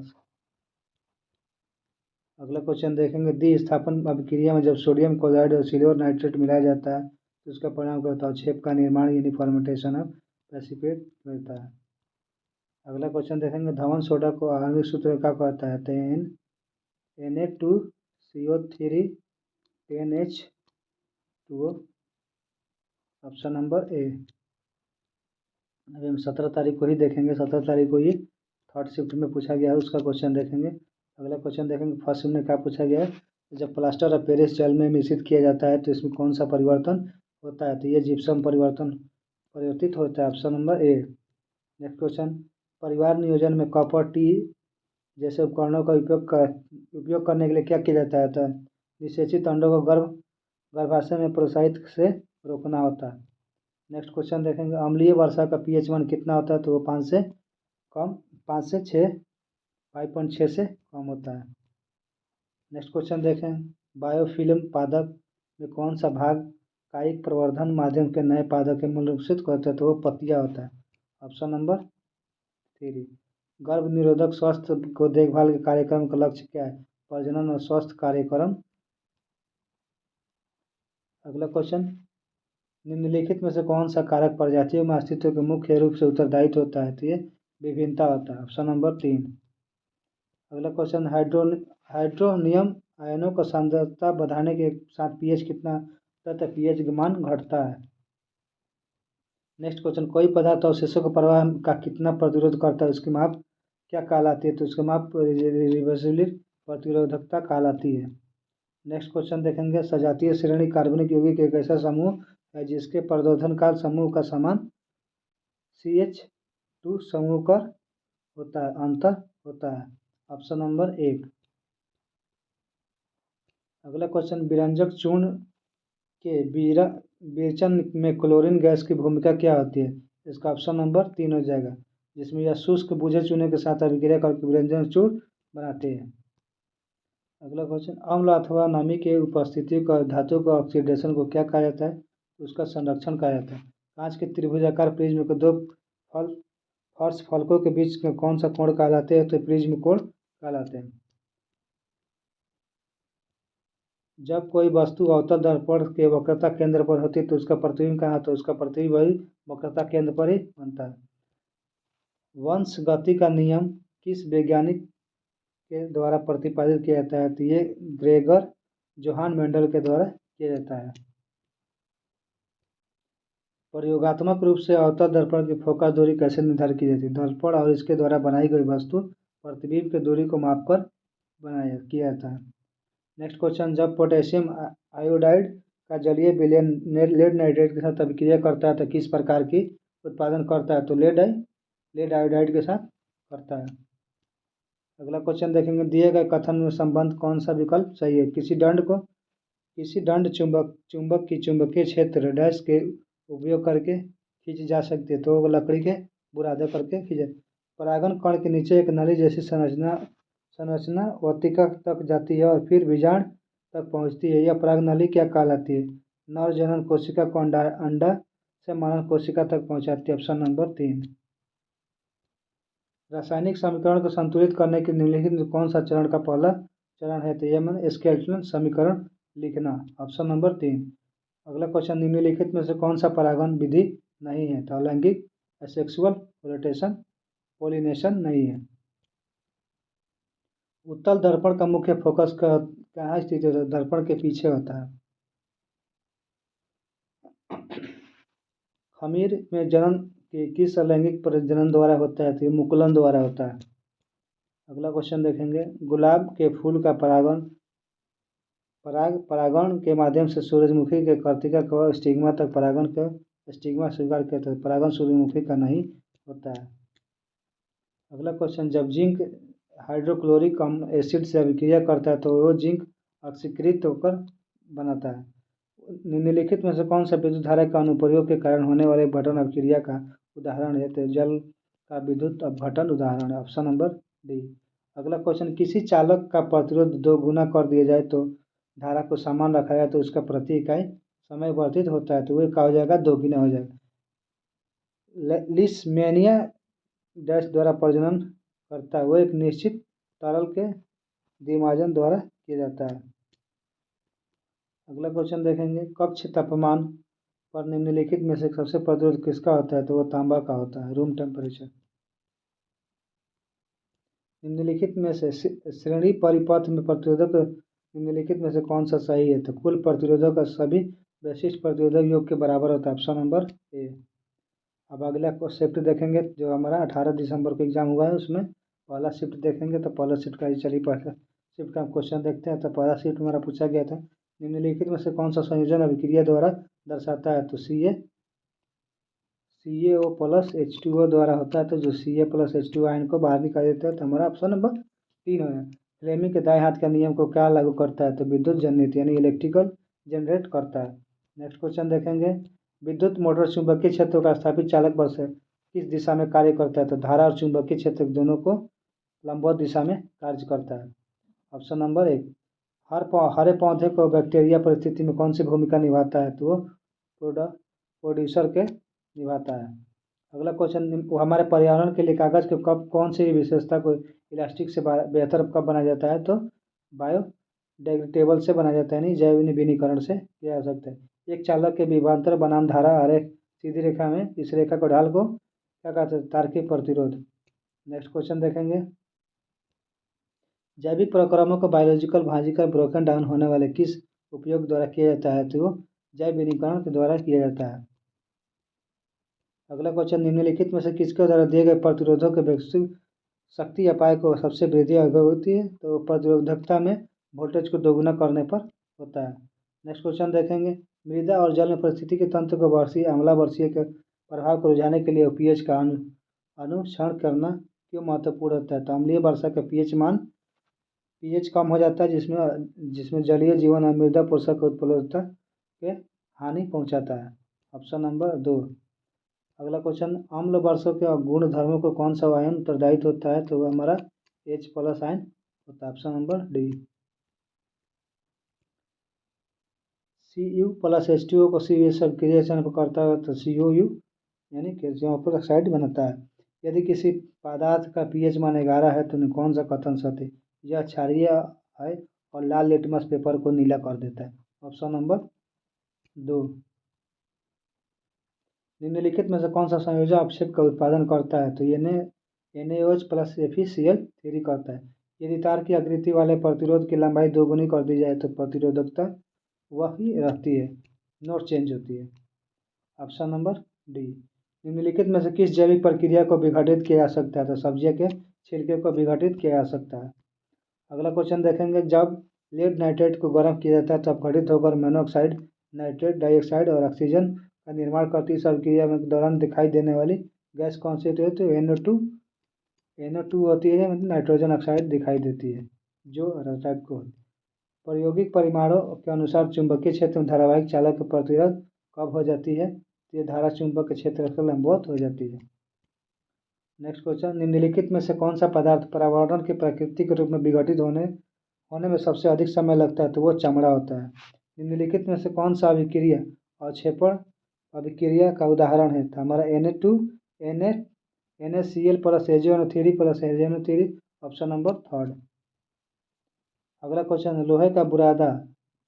अगला क्वेश्चन देखेंगे, द्विस्थापन अभिक्रिया में जब सोडियम क्लोराइड और सिल्वर नाइट्रेट मिलाया जाता है तो उसका परिणाम क्या होता है? छेप का निर्माण यानी फर्मेंटेशन ऑफ प्रेसिपिटेट होता है। अगला क्वेश्चन देखेंगे, धवन सोडा को आणविक सूत्र क्या कहता है? तो Na2CO3 10H2O, option number A. अभी हम 17 तारीख को ही देखेंगे, 17 तारीख को ये थर्ड शिफ्ट में पूछा गया है, उसका क्वेश्चन देखेंगे। अगला क्वेश्चन देखेंगे, फर्स्ट शिफ्ट में क्या पूछा गया है? जब प्लास्टर ऑफ पेरिस जल में मिश्रित किया जाता है तो इसमें कौन सा परिवर्तन होता है? तो ये जिप्सम परिवर्तित होता है, option number A. Next question, परिवार नियोजन में कॉपर टी जैसे उपकरणों का उपयोग करने के लिए क्या किया जाता है? तो निषेचित अंडों को गर्भाशय में प्रोत्साहित से रोकना होता है। नेक्स्ट क्वेश्चन देखेंगे, अम्लीय वर्षा का पीएच मान कितना होता है? तो वो 5 से 6, 5.6 से कम होता है। नेक्स्ट क्वेश्चन देखें, बायोफिल्म पादप में कौन सा भाग कायिक प्रवर्धन माध्यम के नए पादप के मूल विकसित करता है? तो वो पत्तियाँ होता है, ऑप्शन नंबर 3। गर्भ निरोधक स्वास्थ्य को देखभाल के कार्यक्रम का लक्ष्य क्या है? प्रजनन और स्वास्थ्य कार्यक्रम। अगला क्वेश्चन, निम्नलिखित में से कौन सा कारक प्रजातियों में अस्तित्व के मुख्य रूप से उत्तरदायित्व होता है? तो ये विभिन्नता होता है, ऑप्शन नंबर 3। अगला क्वेश्चन, हाइड्रोनियम आयनों का सांद्रता बढ़ाने के साथ पीएच कितना तथा पीएच का मान घटता है? नेक्स्ट क्वेश्चन, कोई पदार्थ अवशेषों के प्रवाह का कितना प्रतिरोध करता है? उसकी माप क्या कहलाती है? तो उसकी माप रिवर्सिबल प्रतिरोधकता कहलाती है। नेक्स्ट क्वेश्चन देखेंगे, सजातीय श्रेणी कार्बनिक यौगिक एक ऐसा समूह है जिसके प्रवर्धन काल समूह का समान CH2 समूह का होता है, अंतर होता है, ऑप्शन नंबर 1। अगला क्वेश्चन, विरंजक चूर्ण के विरेचन में क्लोरीन गैस की भूमिका क्या होती है? इसका ऑप्शन नंबर 3 हो जाएगा, जिसमें यह शुष्क बुझे चूने के साथ अभिक्रिया करके विरंजक चूर्ण बनाते हैं। अगला क्वेश्चन, अम्ल अथवा नमी के उपस्थिति का धातु का ऑक्सीडेशन को क्या कहा जाता है? उसका संरक्षण कहा जाता है। कांच के त्रिभुजाकार प्रिज्म के दो फर्श फलकों के बीच में कौन सा कोण कहलाते हैं? तो प्रिज्म कोण कहलाते हैं। जब कोई वस्तु अवतल दर्पण के वक्रता केंद्र पर होती है तो उसका प्रतिबिंब कहाँ? तो उसका प्रतिबिंब वही वक्रता केंद्र पर ही बनता है। वंश गति का नियम किस वैज्ञानिक के द्वारा प्रतिपादित किया जाता है? तो ये ग्रेगर जोहान मेंडल के द्वारा किया जाता है। प्रयोगात्मक रूप से अवतल दर्पण की फोकस दूरी कैसे निर्धारित की जाती है? दर्पण और इसके द्वारा बनाई गई वस्तु प्रतिबिंब की दूरी को मापकर किया जाता है। नेक्स्ट क्वेश्चन, जब पोटेशियम आयोडाइड का जलीय विलयन लेड नाइट्रेट के साथ अभिक्रिया करता है तो किस प्रकार की उत्पादन करता है? तो लेड आयोडाइड के साथ करता है। अगला क्वेश्चन देखेंगे, दिए गए कथन में संबंध कौन सा विकल्प सही है? किसी दंड चुंबक की चुंबकीय क्षेत्र डैश के उपयोग करके खींची जा सकती है, तो लकड़ी के बुरादे करके खींचे। परागन कण के नीचे एक नली जैसी संरचना वर्तिका तक जाती है और फिर बीजांड तक पहुंचती है। यह पराग नली क्या कहलाती है? नर जनन कोशिका को अंडा से मानव कोशिका तक पहुंचाती है, ऑप्शन नंबर 3। रासायनिक समीकरण को संतुलित करने के निम्नलिखित में कौन सा चरण का पहला चरण है? तो यह स्केलेटन समीकरण लिखना, ऑप्शन नंबर 3। अगला क्वेश्चन, निम्नलिखित में से कौन सा परागण विधि नहीं है? तो अलैंगिक, एसेक्सुअल, रोटेशन, पोलिनेशन नहीं है। उत्तल दर्पण का मुख्य फोकस कहाँ स्थित होता है? दर्पण के पीछे होता है। खमीर में जनन किस अलैंगिक प्रजनन द्वारा होता है? तो मुकुलन द्वारा होता है। अगला क्वेश्चन देखेंगे, गुलाब के फूल का परागण के माध्यम से सूरजमुखी के कर्तिका को स्टिग्मा तक परागण का स्टिग्मा स्वीकार करता है, परागण सूरजमुखी का नहीं होता है। अगला क्वेश्चन, जब जिंक हाइड्रोक्लोरिक एसिड से अभिक्रिया करता है तो वो जिंक ऑक्सीकृत होकर बनाता है। निम्नलिखित में से कौन सा विद्युत धारा का अनुप्रयोग के कारण होने वाले अपघटन अभिक्रिया का उदाहरण है? तो जल का विद्युत अपघटन उदाहरण है। Option number D. अगला क्वेश्चन, किसी चालक का प्रतिरोध 2 गुना कर दिया जाए तो धारा को समान रखा जाए तो उसका प्रति इकाई समय वर्धित होता है, तो वो क्या हो जाएगा? 2 गुना हो जाएगा। लिसमेनिया डैश द्वारा प्रजनन करता है, वो एक निश्चित तरल के द्विमाजन द्वारा किया जाता है। अगला क्वेश्चन देखेंगे, कक्ष तापमान पर निम्नलिखित में से सबसे प्रतिरोध किसका होता है? तो वो तांबा का होता है, रूम टेम्परेचर। निम्नलिखित में से श्रेणी परिपथ में प्रतिरोधक निम्नलिखित में से कौन सा सही है? तो कुल प्रतिरोधक का सभी वैशिष्ट प्रतिरोधक योग के बराबर होता है। Option number A. अब अगला को शिफ्ट देखेंगे, जो हमारा 18 दिसंबर को एग्जाम हुआ है उसमें पहला शिफ्ट देखेंगे। तो पहला शिफ्ट का चलिए पहला शिफ्ट का क्वेश्चन देखते हैं। तो पहला शिफ्ट हमारा पूछा गया था, निम्नलिखित में से कौन सा संयोजन अभिक्रिया द्वारा दर्शाता है? तो CaO प्लस H2O द्वारा होता है। तो जो Ca प्लस H2O आयन को बाहर निकाल देता है। तो हमारा ऑप्शन नंबर 3 है। फ्लेमिंग के दाएं हाथ का नियम को क्या लागू करता है? तो विद्युत जनरेट यानी इलेक्ट्रिकल जनरेट करता है। नेक्स्ट क्वेश्चन देखेंगे, विद्युत मोटर चुंबकीय क्षेत्र का स्थापित चालक बल से किस दिशा में कार्य करता है? तो धारा और चुंबकीय क्षेत्र दोनों को लंबवत दिशा में कार्य करता है। Option number 1। हरे पौधे को बैक्टीरिया परिस्थिति में कौन सी भूमिका निभाता है? तो वो प्रोड्यूसर के निभाता है। अगला क्वेश्चन, वो हमारे पर्यावरण के लिए कागज के कब कौन सी विशेषता को इलास्टिक से बेहतर कब बनाया जाता है? तो बायोडिग्रेडेबल से बनाया जाता है, नहीं जैव विनिकरण से किया जा सकता है। एक चालक के विभवांतर बनाम धारा आरेख सीधी रेखा में इस रेखा को ढाल को क्या कहते हैं? तार्किक प्रतिरोध। नेक्स्ट क्वेश्चन देखेंगे, जैविक प्रक्रमों को बायोलॉजिकल भाजी का ब्रोकन डाउन होने वाले किस उपयोग द्वारा किया जाता है? तो वो जैव विनिकरण के द्वारा किया जाता है। अगला क्वेश्चन, निम्नलिखित में से किसके द्वारा दिए गए प्रतिरोधों के वैश्विक शक्ति अपाय को सबसे वृद्धि होती है? तो प्रतिरोधकता में वोल्टेज को दोगुना करने पर होता है। नेक्स्ट क्वेश्चन देखेंगे, मृदा और जल में पारिस्थितिकी तंत्र को वर्षीय अम्लावर्षीय के प्रभाव को रुझाने के लिए पीएच का अनुसरण करना क्यों महत्वपूर्ण होता है? तो अम्लीय वर्षा का पीएच कम हो जाता है, जिसमें जलीय जीवन और मृदा पोषक उत्पादकता के हानि पहुंचाता है। Option number 2। अगला क्वेश्चन, अम्ल वर्षों के गुण धर्मों को कौन सा आयन उत्तरदायित्व होता है? तो वो हमारा H+ आयन होता है। Option number D. Cu plus H2O को CuS अभिक्रिया से करता है तो CuO यानी कैल्शियम ऑक्साइड बनता है। यदि किसी पदार्थ का pH मान 11 है तो कौन सा कथन सत्य है? यह क्षारीय है और लाल लिटमस पेपर को नीला कर देता है। Option number 2। निम्नलिखित में से कौन सा संयोजन अपक्षेप का उत्पादन करता है? तो NaOH प्लस FeCl3 करता है। यदि तार की आकृति वाले प्रतिरोध की लंबाई 2 गुनी कर दी जाए तो प्रतिरोधकता वही रहती है, नोट चेंज होती है। Option number D. निम्नलिखित में से किस जैविक प्रक्रिया को विघटित किया जा सकता है? तो सब्जियों के छिलके को विघटित किया जा सकता है। अगला क्वेश्चन देखेंगे, जब लेड नाइट्रेट को गर्म किया जाता है तब घटित होकर मोनोऑक्साइड, नाइट्रेट डाइऑक्साइड और ऑक्सीजन का निर्माण करती इस अभिक्रिया में दौरान दिखाई देने वाली गैस कौन सी होती है? तो NO2 होती है, मतलब नाइट्रोजन ऑक्साइड दिखाई देती है जो टाइप को होती है। प्रायोगिक परिमाणों के अनुसार चुंबकीय क्षेत्र में धारावाहिक चालक की प्रतिरोध कब हो जाती है? तो ये धारा चुंबक के क्षेत्र से लंबवत हो जाती है। नेक्स्ट क्वेश्चन, निम्नलिखित में से कौन सा पदार्थ पर्यावरण के प्राकृतिक रूप में विघटित होने में सबसे अधिक समय लगता है? तो वो चमड़ा होता है। निम्नलिखित में से कौन सा अभिक्रिया अवक्षेपण अभिक्रिया का उदाहरण है? तो हमारा NaCl plus AgNO3 plus AgNO3। Option number 3। अगला क्वेश्चन, लोहे का बुरादा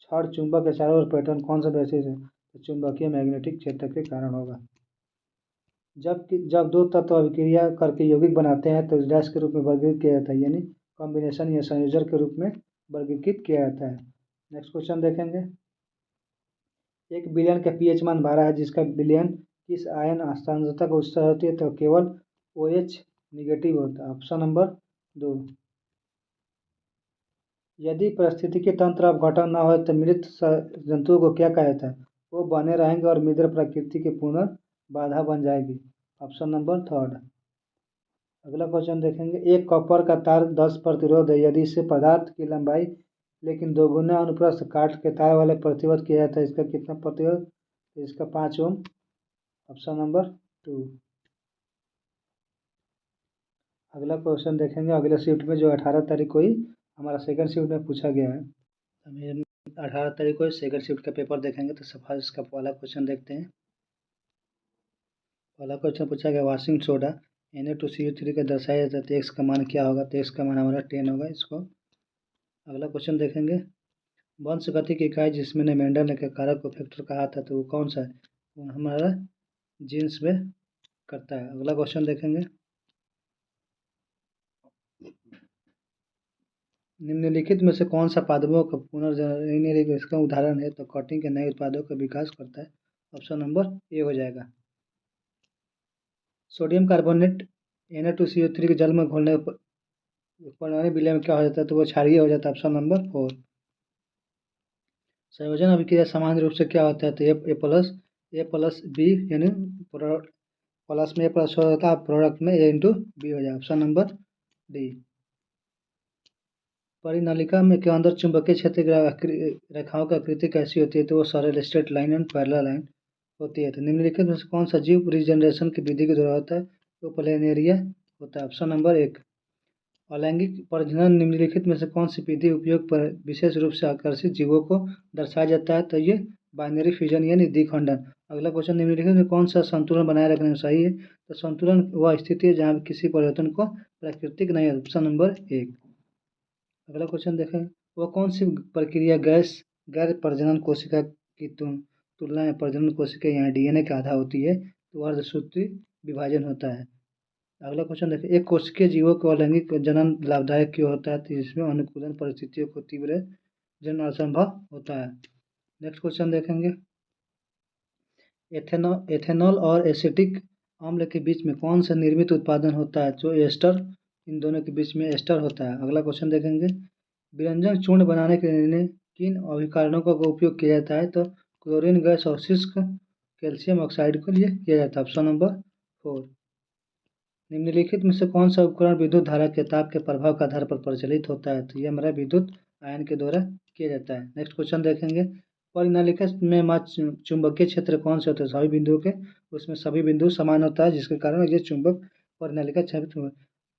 छड़ चुंबक के चारों ओर पैटर्न कौन सा बेसिस है? तो चुंबकीय मैग्नेटिक क्षेत्र के कारण होगा। जब दो तत्व अभिक्रिया करके यौगिक बनाते हैं तो इस डैश के रूप में वर्गीकृत किया जाता है, यानी कॉम्बिनेशन या संयोजन के रूप में वर्गीकृत किया जाता है। नेक्स्ट क्वेश्चन देखेंगे, एक विलयन का pH मान 12 है, जिसका विलयन किस आयन सांद्रता को उच्च होती है? तो केवल OH निगेटिव होता है। Option number 2। यदि पारिस्थितिकी तंत्र अपघटन न हो तो मृत जंतुओं को क्या कहा जाता है? वो बने रहेंगे और मृदा प्रकृति के पुनर्बाधा बन जाएगी। Option number 3। अगला क्वेश्चन देखेंगे, एक कॉपर का तार 10 प्रतिरोध है, यदि इससे पदार्थ की लंबाई लेकिन दोगुना अनुप्रस्थ काट के तार वाले प्रतिरोध किया जाता है। इसका कितना प्रतिरोध? इसका 5 ओम। Option number 2। अगला क्वेश्चन देखेंगे अगले शिफ्ट में, जो 18 तारीख को ही हमारा सेकंड शिफ्ट में पूछा गया है। हमें 18 तारीख को सेकंड शिफ्ट का पेपर देखेंगे, तो सफा इसका पहला क्वेश्चन देखते हैं। पहला क्वेश्चन पूछा गया वॉशिंग सोडा Na2CO3 का दर्शाया जाता है तो एक्स का मान क्या होगा? तो एक्स का मान हमारा 10 होगा। इसको अगला क्वेश्चन देखेंगे। वंश गति की इकाई जिसमें ने मेंडल ने कारक को फैक्टर कहा था, तो वो कौन सा है? वो हमारा जीन्स में करता है। अगला क्वेश्चन देखेंगे। निम्नलिखित में से कौन सा पादपों का पुनर्जनन इसका उदाहरण है? तो कटिंग के नए उत्पादों का विकास करता है। ऑप्शन नंबर ए हो जाएगा। सोडियम कार्बोनेट Na2CO3 के जल में घोलने पर विलय में क्या हो जाता है? तो वो क्षारीय हो जाता है। Option number 4। संयोजन अभिक्रिया सामान्य रूप से क्या होता है? तो ए प्लस बी, यानी प्लस में ए प्लस हो जाता है, प्रोडक्ट में A × B हो जाए। Option number D. परिनलिका में के अंदर चुंबकीय क्षेत्र की रेखाओं की आकृति कैसी होती है? तो वो सरल straight line and parallel line होती है। तो निम्नलिखित में से कौन सा जीव रिजनरेशन की विधि के द्वारा होता है? तो प्लेनेरिया होता है। Option number 1। अलैंगिक प्रजनन निम्नलिखित में से कौन सी विधि उपयोग पर विशेष रूप से आकर्षित जीवों को दर्शाया जाता है? तो ये बाइनरी फ्यूजन यानी द्विखंडन। अगला क्वेश्चन, निम्नलिखित में कौन सा संतुलन बनाए रखने में सही है? तो संतुलन वह स्थिति है जहाँ किसी परिवर्तन को प्राकृतिक नहीं है। Option number 1। अगला क्वेश्चन देखें। वह कौन सी प्रक्रिया गैर प्रजनन कोशिका की तुलना में प्रजनन कोशिका यहाँ DNA के आधा होती है? तो अर्धसूत्री विभाजन होता है। अगला क्वेश्चन देखें। एक कोशिकीय जीवों को अलैंगिक जनन लाभदायक क्यों होता है? तो इसमें अनुकूलन परिस्थितियों को तीव्र जनन असंभव होता है। नेक्स्ट क्वेश्चन देखेंगे। एथेनॉल और एसिटिक अम्ल के बीच में कौन सा निर्मित उत्पादन होता है? जो एस्टर, इन दोनों के बीच में एस्टर होता है। अगला क्वेश्चन देखेंगे। विरंजन चूर्ण बनाने के लिए किन अभिकरणों का उपयोग किया जाता है? तो क्लोरीन गैस और शुष्क कैल्शियम ऑक्साइड के लिए किया जाता है। Option number 4। निम्नलिखित में से कौन सा उपकरण विद्युत धारा के ताप के प्रभाव के आधार पर प्रचलित होता है? तो ये हमारा विद्युत आयन के द्वारा किया जाता है। नेक्स्ट क्वेश्चन देखेंगे। परिनालिका में चुंबकीय क्षेत्र कौन से होते हैं? सभी बिंदुओं के, उसमें सभी बिंदु समान होता है, जिसके कारण ये चुंबक परिनालिका क्षेत्र।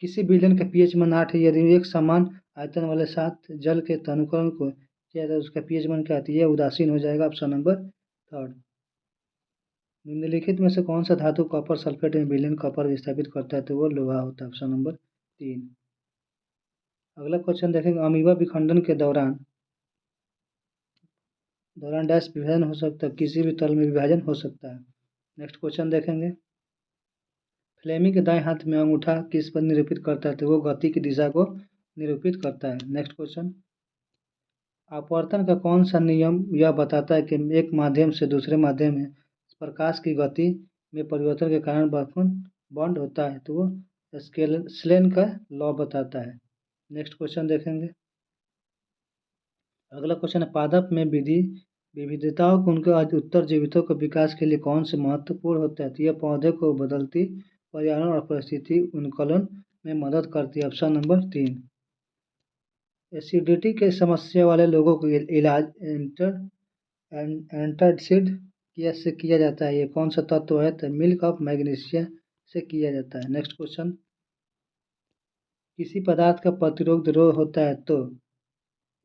किसी विलयन का pH मान 8 है। यदि एक समान आयतन वाले 7 जल के तनुकरण को किया जाए, उसका pH मान क्या आती है? उदासीन हो जाएगा। Option number 3। निम्नलिखित में से कौन सा धातु कॉपर सल्फेट में विलयन कॉपर विस्थापित करता है? तो वो लोहा होता है। Option number 3। अगला क्वेश्चन देखेंगे। अमीबा विखंडन के दौरान डैश विभाजन हो सकता है, किसी भी तल में विभाजन हो सकता है। नेक्स्ट क्वेश्चन देखेंगे। फ्लेमी के दाएं हाथ में अंगूठा किस पर निरूपित करता है? तो वो गति की दिशा को निरूपित करता है। Next question. अपवर्तन का कौन सा नियम यह बताता है कि एक माध्यम से दूसरे माध्यम में प्रकाश की गति में परिवर्तन के कारण बॉन्ड होता है? तो वो स्लेन का लॉ बताता है। नेक्स्ट क्वेश्चन देखेंगे। अगला क्वेश्चन है। पादप में विविधताओं को उनके उत्तर जीवितों के विकास के लिए कौन से महत्वपूर्ण होता है? तो यह पौधे को बदलती पर्यावरण और परिस्थिति उन्मूलन में मदद करती है। Option number 3। एसिडिटी के समस्या वाले लोगों को इलाज एंटासिड से किया जाता है। ये कौन सा तत्व है? तो मिल्क ऑफ मैग्नीशिया से किया जाता है। Next question. किसी पदार्थ का प्रतिरोध रोध होता है, तो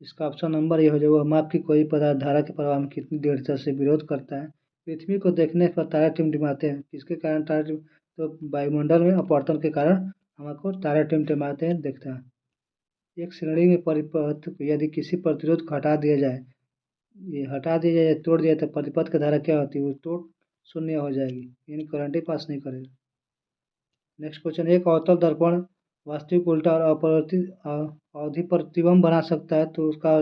इसका ऑप्शन नंबर ये हो जाएगा। माप की कोई पदार्थ धारा के प्रवाह में कितनी दृढ़ता से विरोध करता है? पृथ्वी को देखने पर तारा टिमटिमाते हैं, किसके कारण तारा तो वायुमंडल में अपवर्तन के कारण हमको तारा टिमटिमाते हैं देखते हैं। एक श्रेणी में परिपथ यदि किसी प्रतिरोध को हटा दिया जाए, तोड़ दिया, तो परिपथ की धारा क्या होती है? वो तोड़ शून्य हो जाएगी, यानी करंट ही पास नहीं करेगा। Next question. एक अवतल दर्पण वास्तविक उल्टा और अवधि प्रतिबिंब बना सकता है, तो उसका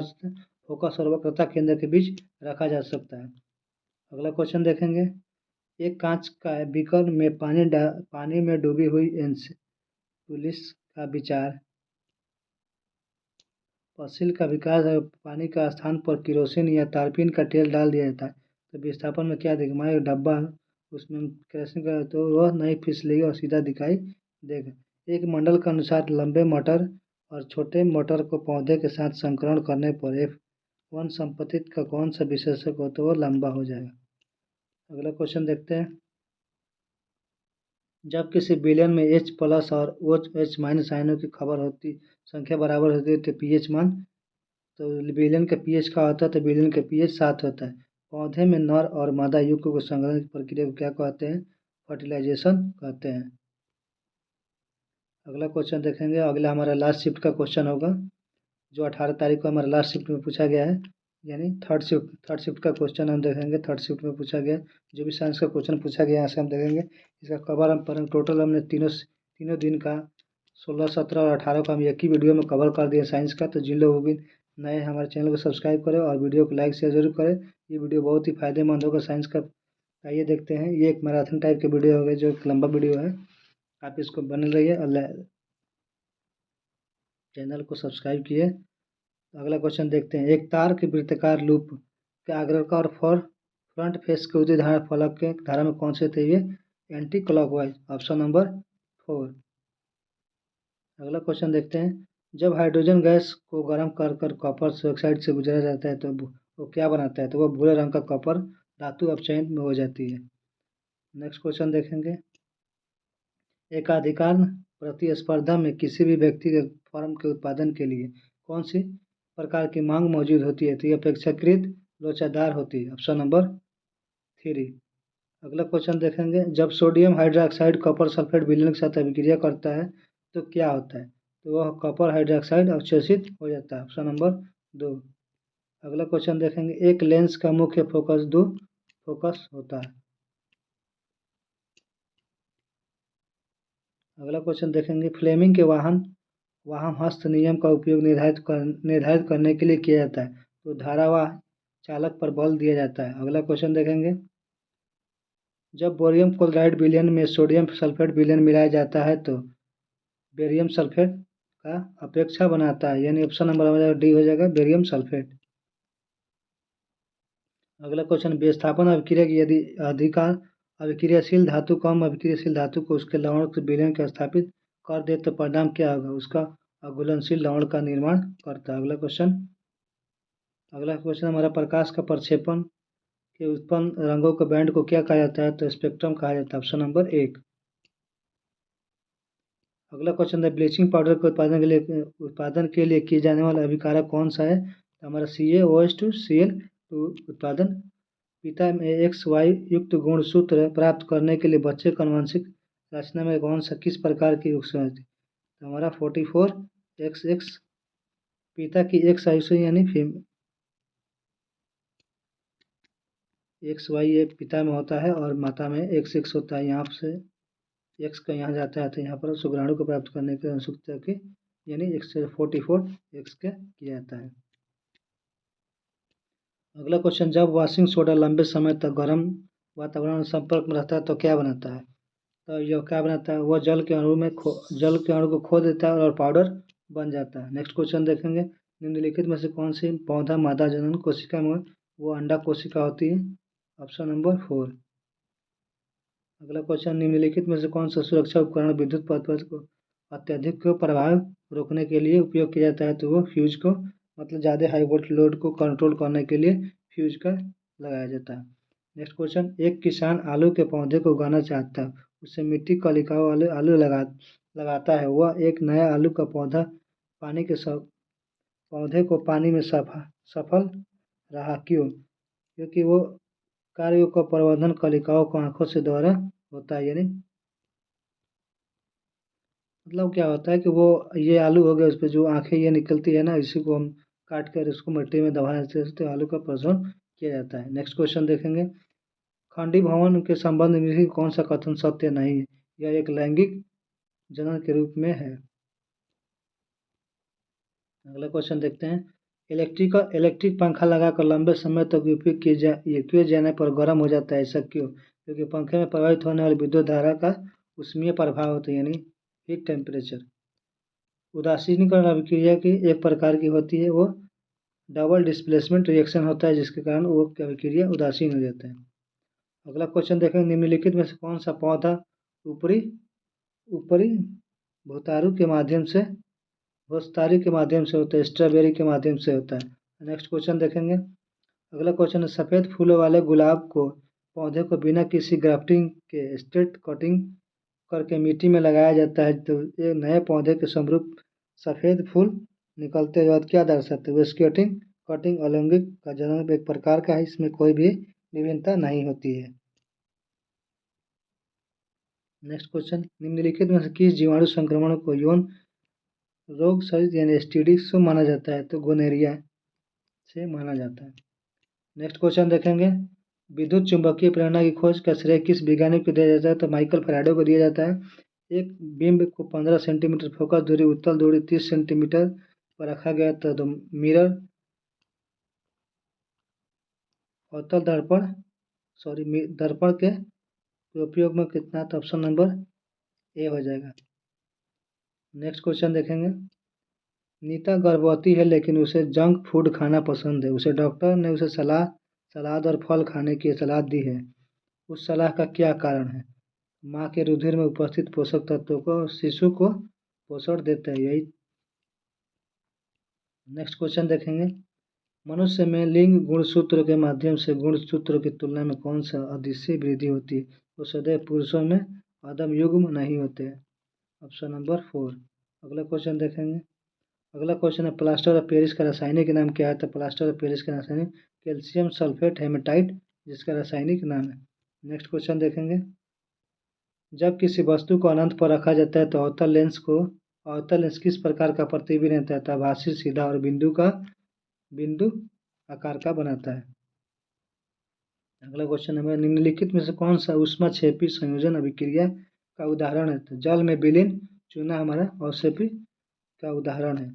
फोकस और वक्रता केंद्र के बीच रखा जा सकता है। अगला क्वेश्चन देखेंगे। एक कांच का बीकर में पानी में डूबी हुई पुलिस का विचार पसिल का विकास है। पानी का स्थान पर केरोसिन या तारपीन का तेल डाल दिया जाता है, तो विस्थापन में क्या देगा? हमारे डब्बा उसमें केरोसिन का, तो वह नहीं फिसलेगी और सीधा दिखाई देगा। एक मंडल के अनुसार लंबे मटर और छोटे मोटर को पौधे के साथ संकरण करने पर F1 संपत्ति का कौन सा विशेषक हो तो वो लंबा हो जाएगा। अगला क्वेश्चन देखते हैं। जब किसी विलयन में H प्लस और OH माइनस आयनों की खबर होती संख्या बराबर होती है तो pH मान, तो विलयन का pH का होता है तो विलयन का pH 7 होता है। पौधे में नर और मादा युग्म को संग्रहण की प्रक्रिया को क्या कहते हैं? फर्टिलाइजेशन कहते हैं। अगला क्वेश्चन देखेंगे। अगला हमारा लास्ट शिफ्ट का क्वेश्चन होगा जो 18 तारीख को हमारा लास्ट शिफ्ट में पूछा गया है, यानी थर्ड शिफ्ट का क्वेश्चन हम देखेंगे। थर्ड शिफ्ट में पूछा गया जो भी साइंस का क्वेश्चन पूछा गया यहाँ से हम देखेंगे। इसका कवर हम पर टोटल हमने तीनों दिन का 16, 17 और 18 को हम एक ही वीडियो में कवर कर दिए साइंस का। तो जिन लोगों भी नए हमारे चैनल को सब्सक्राइब करें और वीडियो को लाइक शेयर जरूर करें। ये वीडियो बहुत ही फायदेमंद होगा साइंस का। आइए देखते हैं। ये एक मैराथन टाइप के वीडियो होगा जो एक लंबा वीडियो है। आप इसको बने रहिए और चैनल को सब्सक्राइब किए। अगला क्वेश्चन देखते हैं। एक तार के वृत्ताकार लूप के अग्रकार और फ्रंट फेस के उचित धारा फलक के धारा में कौन से थे? ये एंटी क्लॉकवाइज, ऑप्शन नंबर 4। अगला क्वेश्चन देखते हैं। जब हाइड्रोजन गैस को गर्म कर कर कॉपर ऑक्साइड से गुजरा जाता है तो वो क्या बनाता है? तो वो भूरे रंग का कॉपर धातु अपचयन में हो जाती है। नेक्स्ट क्वेश्चन देखेंगे। एकाधिकार प्रतिस्पर्धा में किसी भी व्यक्ति के फर्म के उत्पादन के लिए कौन सी प्रकार की मांग मौजूद होती है? तो ये अपेक्षाकृत लोचदार होती है, ऑप्शन नंबर 3। अगला क्वेश्चन देखेंगे। जब सोडियम हाइड्रोक्साइड कॉपर सल्फेट विलयन के साथ अभिक्रिया करता है तो क्या होता है? तो वह कॉपर हाइड्रोक्साइड अवशोषित हो जाता है, ऑप्शन नंबर 2। अगला क्वेश्चन देखेंगे। एक लेंस का मुख्य फोकस 2 फोकस होता है। अगला क्वेश्चन देखेंगे। फ्लेमिंग के वाहन हस्त नियम का उपयोग निर्धारित करने के लिए किया जाता है तो धारावाह चालक पर बल दिया जाता है। अगला क्वेश्चन देखेंगे। जब बोरियम क्लोराइड विलयन में सोडियम सल्फेट विलयन मिलाया जाता है तो बेरियम सल्फेट का अपेक्षा बनाता है, यानी ऑप्शन नंबर डी हो जाएगा, बेरियम सल्फेट। अगला क्वेश्चन। विस्थापन अभिक्रिया की यदि अधिकार अभिक्रियाशील धातु कम अभिक्रियाशील धातु को उसके लवण के विलयन के स्थापित कर दे तो परिणाम क्या होगा? उसका अघुलनशील लवण का निर्माण करता है। अगला क्वेश्चन हमारा प्रकाश का प्रक्षेपण के उत्पन्न रंगों के बैंड को क्या कहा जाता है? तो स्पेक्ट्रम कहा जाता है, ऑप्शन नंबर 1। अगला क्वेश्चन है। ब्लीचिंग पाउडर के उत्पादन के लिए किए जाने वाला अभिकारक कौन सा है? तो हमारा CaOH2 Cl2 उत्पादन। पिता में XY युक्त गुणसूत्र प्राप्त करने के लिए बच्चे का आनुवंशिक रचना में किस प्रकार की युक्त होती है? तो हमारा 44XX। पिता की X आयु से यानी XY ये पिता में होता है और माता में XX होता है। यहाँ से एक्स का यहाँ जाता है तो यहाँ पर शुक्राणु को प्राप्त करने के अनुसुकता के यानी 44X के किया जाता है। अगला क्वेश्चन। जब वॉशिंग सोडा लंबे समय तक गर्म वातावरण में संपर्क में रहता है तो क्या बनाता है? तो यह क्या बनाता है? वह जल के अणु को खो देता है और पाउडर बन जाता है। नेक्स्ट क्वेश्चन देखेंगे। निम्नलिखित में से कौन सी पौधा मादा जनन कोशिका में वो अंडा कोशिका होती है? Option number 4। अगला क्वेश्चन। निम्नलिखित में से कौन सा सुरक्षा उपकरण विद्युत पथ को अत्यधिक प्रभाव रोकने के लिए उपयोग किया जाता है? तो वो फ्यूज को, मतलब ज़्यादा हाई वोल्ट लोड को कंट्रोल करने के लिए फ्यूज का लगाया जाता है। Next question. एक किसान आलू के पौधे को उगाना चाहता है, उससे मिट्टी कलिकाओं वाले आलू लगाता है। वह एक नया आलू का पौधा पौधे को पानी में सफल रहा, क्यों? क्योंकि वो कार्यों का प्रवर्धन कलिकाओं को आंखों से द्वारा होता है, यानी मतलब क्या होता है कि वो ये आलू हो गया, उस पर जो आंखें ये निकलती है ना, इसी को हम काट कर इसको मिट्टी में दबाने से आलू का प्रजनन किया जाता है। नेक्स्ट क्वेश्चन देखेंगे। खंडी भवन के संबंध में कौन सा कथन सत्य नहीं है? यह एक लैंगिक जनन के रूप में है। अगला क्वेश्चन देखते हैं। इलेक्ट्रिक पंखा लगाकर लंबे समय तक उपयोग किए जाने पर गर्म हो जाता है, ऐसा क्यों? क्योंकि पंखे में प्रवाहित होने वाली विद्युत धारा का उष्मीय प्रभाव होता है, यानी हीट टेम्परेचर। उदासीनीकरण अभिक्रिया की एक प्रकार की होती है, वो डबल डिस्प्लेसमेंट रिएक्शन होता है जिसके कारण वो अभिक्रिया उदासीन हो जाता है। अगला क्वेश्चन देखेंगे। निम्नलिखित में से कौन सा पौधा ऊपरी भूताणु के माध्यम से भोसतारी के माध्यम से होता है, स्ट्रॉबेरी के माध्यम से होता है। नेक्स्ट क्वेश्चन देखेंगे। अगला क्वेश्चन है, सफ़ेद फूलों वाले गुलाब को पौधे को बिना किसी ग्राफ्टिंग के स्ट्रेट कटिंग करके मिट्टी में लगाया जाता है, तो ये नए पौधे के समरूप सफ़ेद फूल निकलते बाद क्या दर्शाते हैं? वेस्केटिंग कटिंग अलैंगिक का जन्म एक प्रकार का है, इसमें कोई भी विभिन्नता नहीं होती है। नेक्स्ट क्वेश्चन, निम्नलिखित में से किस जीवाणु संक्रमण को यौन रोग सहित यानी एसटीडी से माना जाता है? तो गोनेरिया से माना जाता है। नेक्स्ट क्वेश्चन देखेंगे। विद्युत चुंबकीय प्रेरणा की खोज का श्रेय किस वैज्ञानिक को दिया जाता है? तो माइकल फैराडे को दिया जाता है। एक बिंब को 15 सेंटीमीटर फोकस दूरी, उत्तल दूरी 30 सेंटीमीटर पर रखा गया था, तो मिरर अवतल दर्पण के उपयोग में कितना? तो ऑप्शन नंबर ए हो जाएगा। नेक्स्ट क्वेश्चन देखेंगे। नीता गर्भवती है लेकिन उसे जंक फूड खाना पसंद है, उसे डॉक्टर ने उसे सलाद और फल खाने की सलाह दी है, उस सलाह का क्या कारण है? माँ के रुधिर में उपस्थित पोषक तत्वों को शिशु को पोषण देते हैं, यही। नेक्स्ट क्वेश्चन देखेंगे। मनुष्य में लिंग गुणसूत्र के माध्यम से गुणसूत्र की तुलना में कौन सा अदृश्य वृद्धि होती है? तो सदैव पुरुषों में आदम युग्म नहीं होते हैं, ऑप्शन नंबर 4। अगला क्वेश्चन देखेंगे। अगला क्वेश्चन है, प्लास्टर ऑफ पेरिस का रासायनिक नाम क्या है? तो प्लास्टर ऑफ पेरिस का रासायनिक कैल्शियम सल्फेट हेमेटाइट जिसका रासायनिक नाम है। नेक्स्ट क्वेश्चन देखेंगे। जब किसी वस्तु को अनंत पर रखा जाता है तो अवतल लेंस किस प्रकार का प्रतिबिंब रहता है? आभासी, सीधा और बिंदु आकार का बनाता है। अगला क्वेश्चन है, निम्नलिखित में से कौन सा ऊष्माक्षेपी संयोजन अभिक्रिया का उदाहरण है? तो जल में विलीन चूना हमारा अवक्षेपी का उदाहरण है।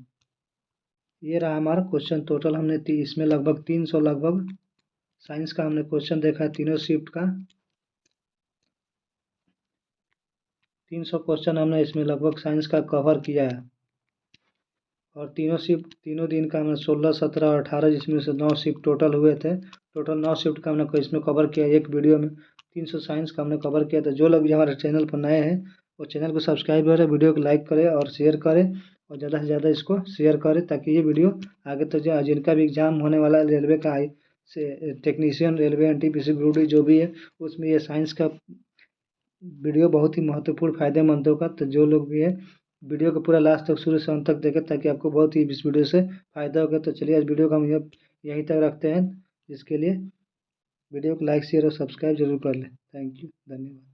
ये रहा हमारा क्वेश्चन टोटल। हमने इसमें लगभग 300 साइंस का हमने क्वेश्चन देखा है। तीनों शिफ्ट का 300 क्वेश्चन हमने इसमें लगभग साइंस का कवर किया है, और तीनों दिन का हमने 16, 17 और 18 जिसमें से 9 शिफ्ट टोटल हुए थे। टोटल 9 शिफ्ट का हमने इसमें कवर किया, एक वीडियो में 300 साइंस का हमने कवर किया था। जो लोग भी हमारे चैनल पर नए हैं वो चैनल को सब्सक्राइब करें, वीडियो को लाइक करें और शेयर करें, और ज़्यादा से ज़्यादा इसको शेयर करें ताकि ये वीडियो आगे तक जो जिनका भी एग्जाम होने वाला है रेलवे का से technician, railway, NTPC group D जो भी है, उसमें ये साइंस का वीडियो बहुत ही महत्वपूर्ण फायदेमंद होगा। तो जो लोग भी है वीडियो को पूरा लास्ट तक शुरू से अंत तक देखें ताकि आपको बहुत ही इस वीडियो से फ़ायदा होगा। तो चलिए आज वीडियो को हम यहीं तक रखते हैं। इसके लिए वीडियो को लाइक, शेयर और सब्सक्राइब जरूर कर लें। थैंक यू, धन्यवाद।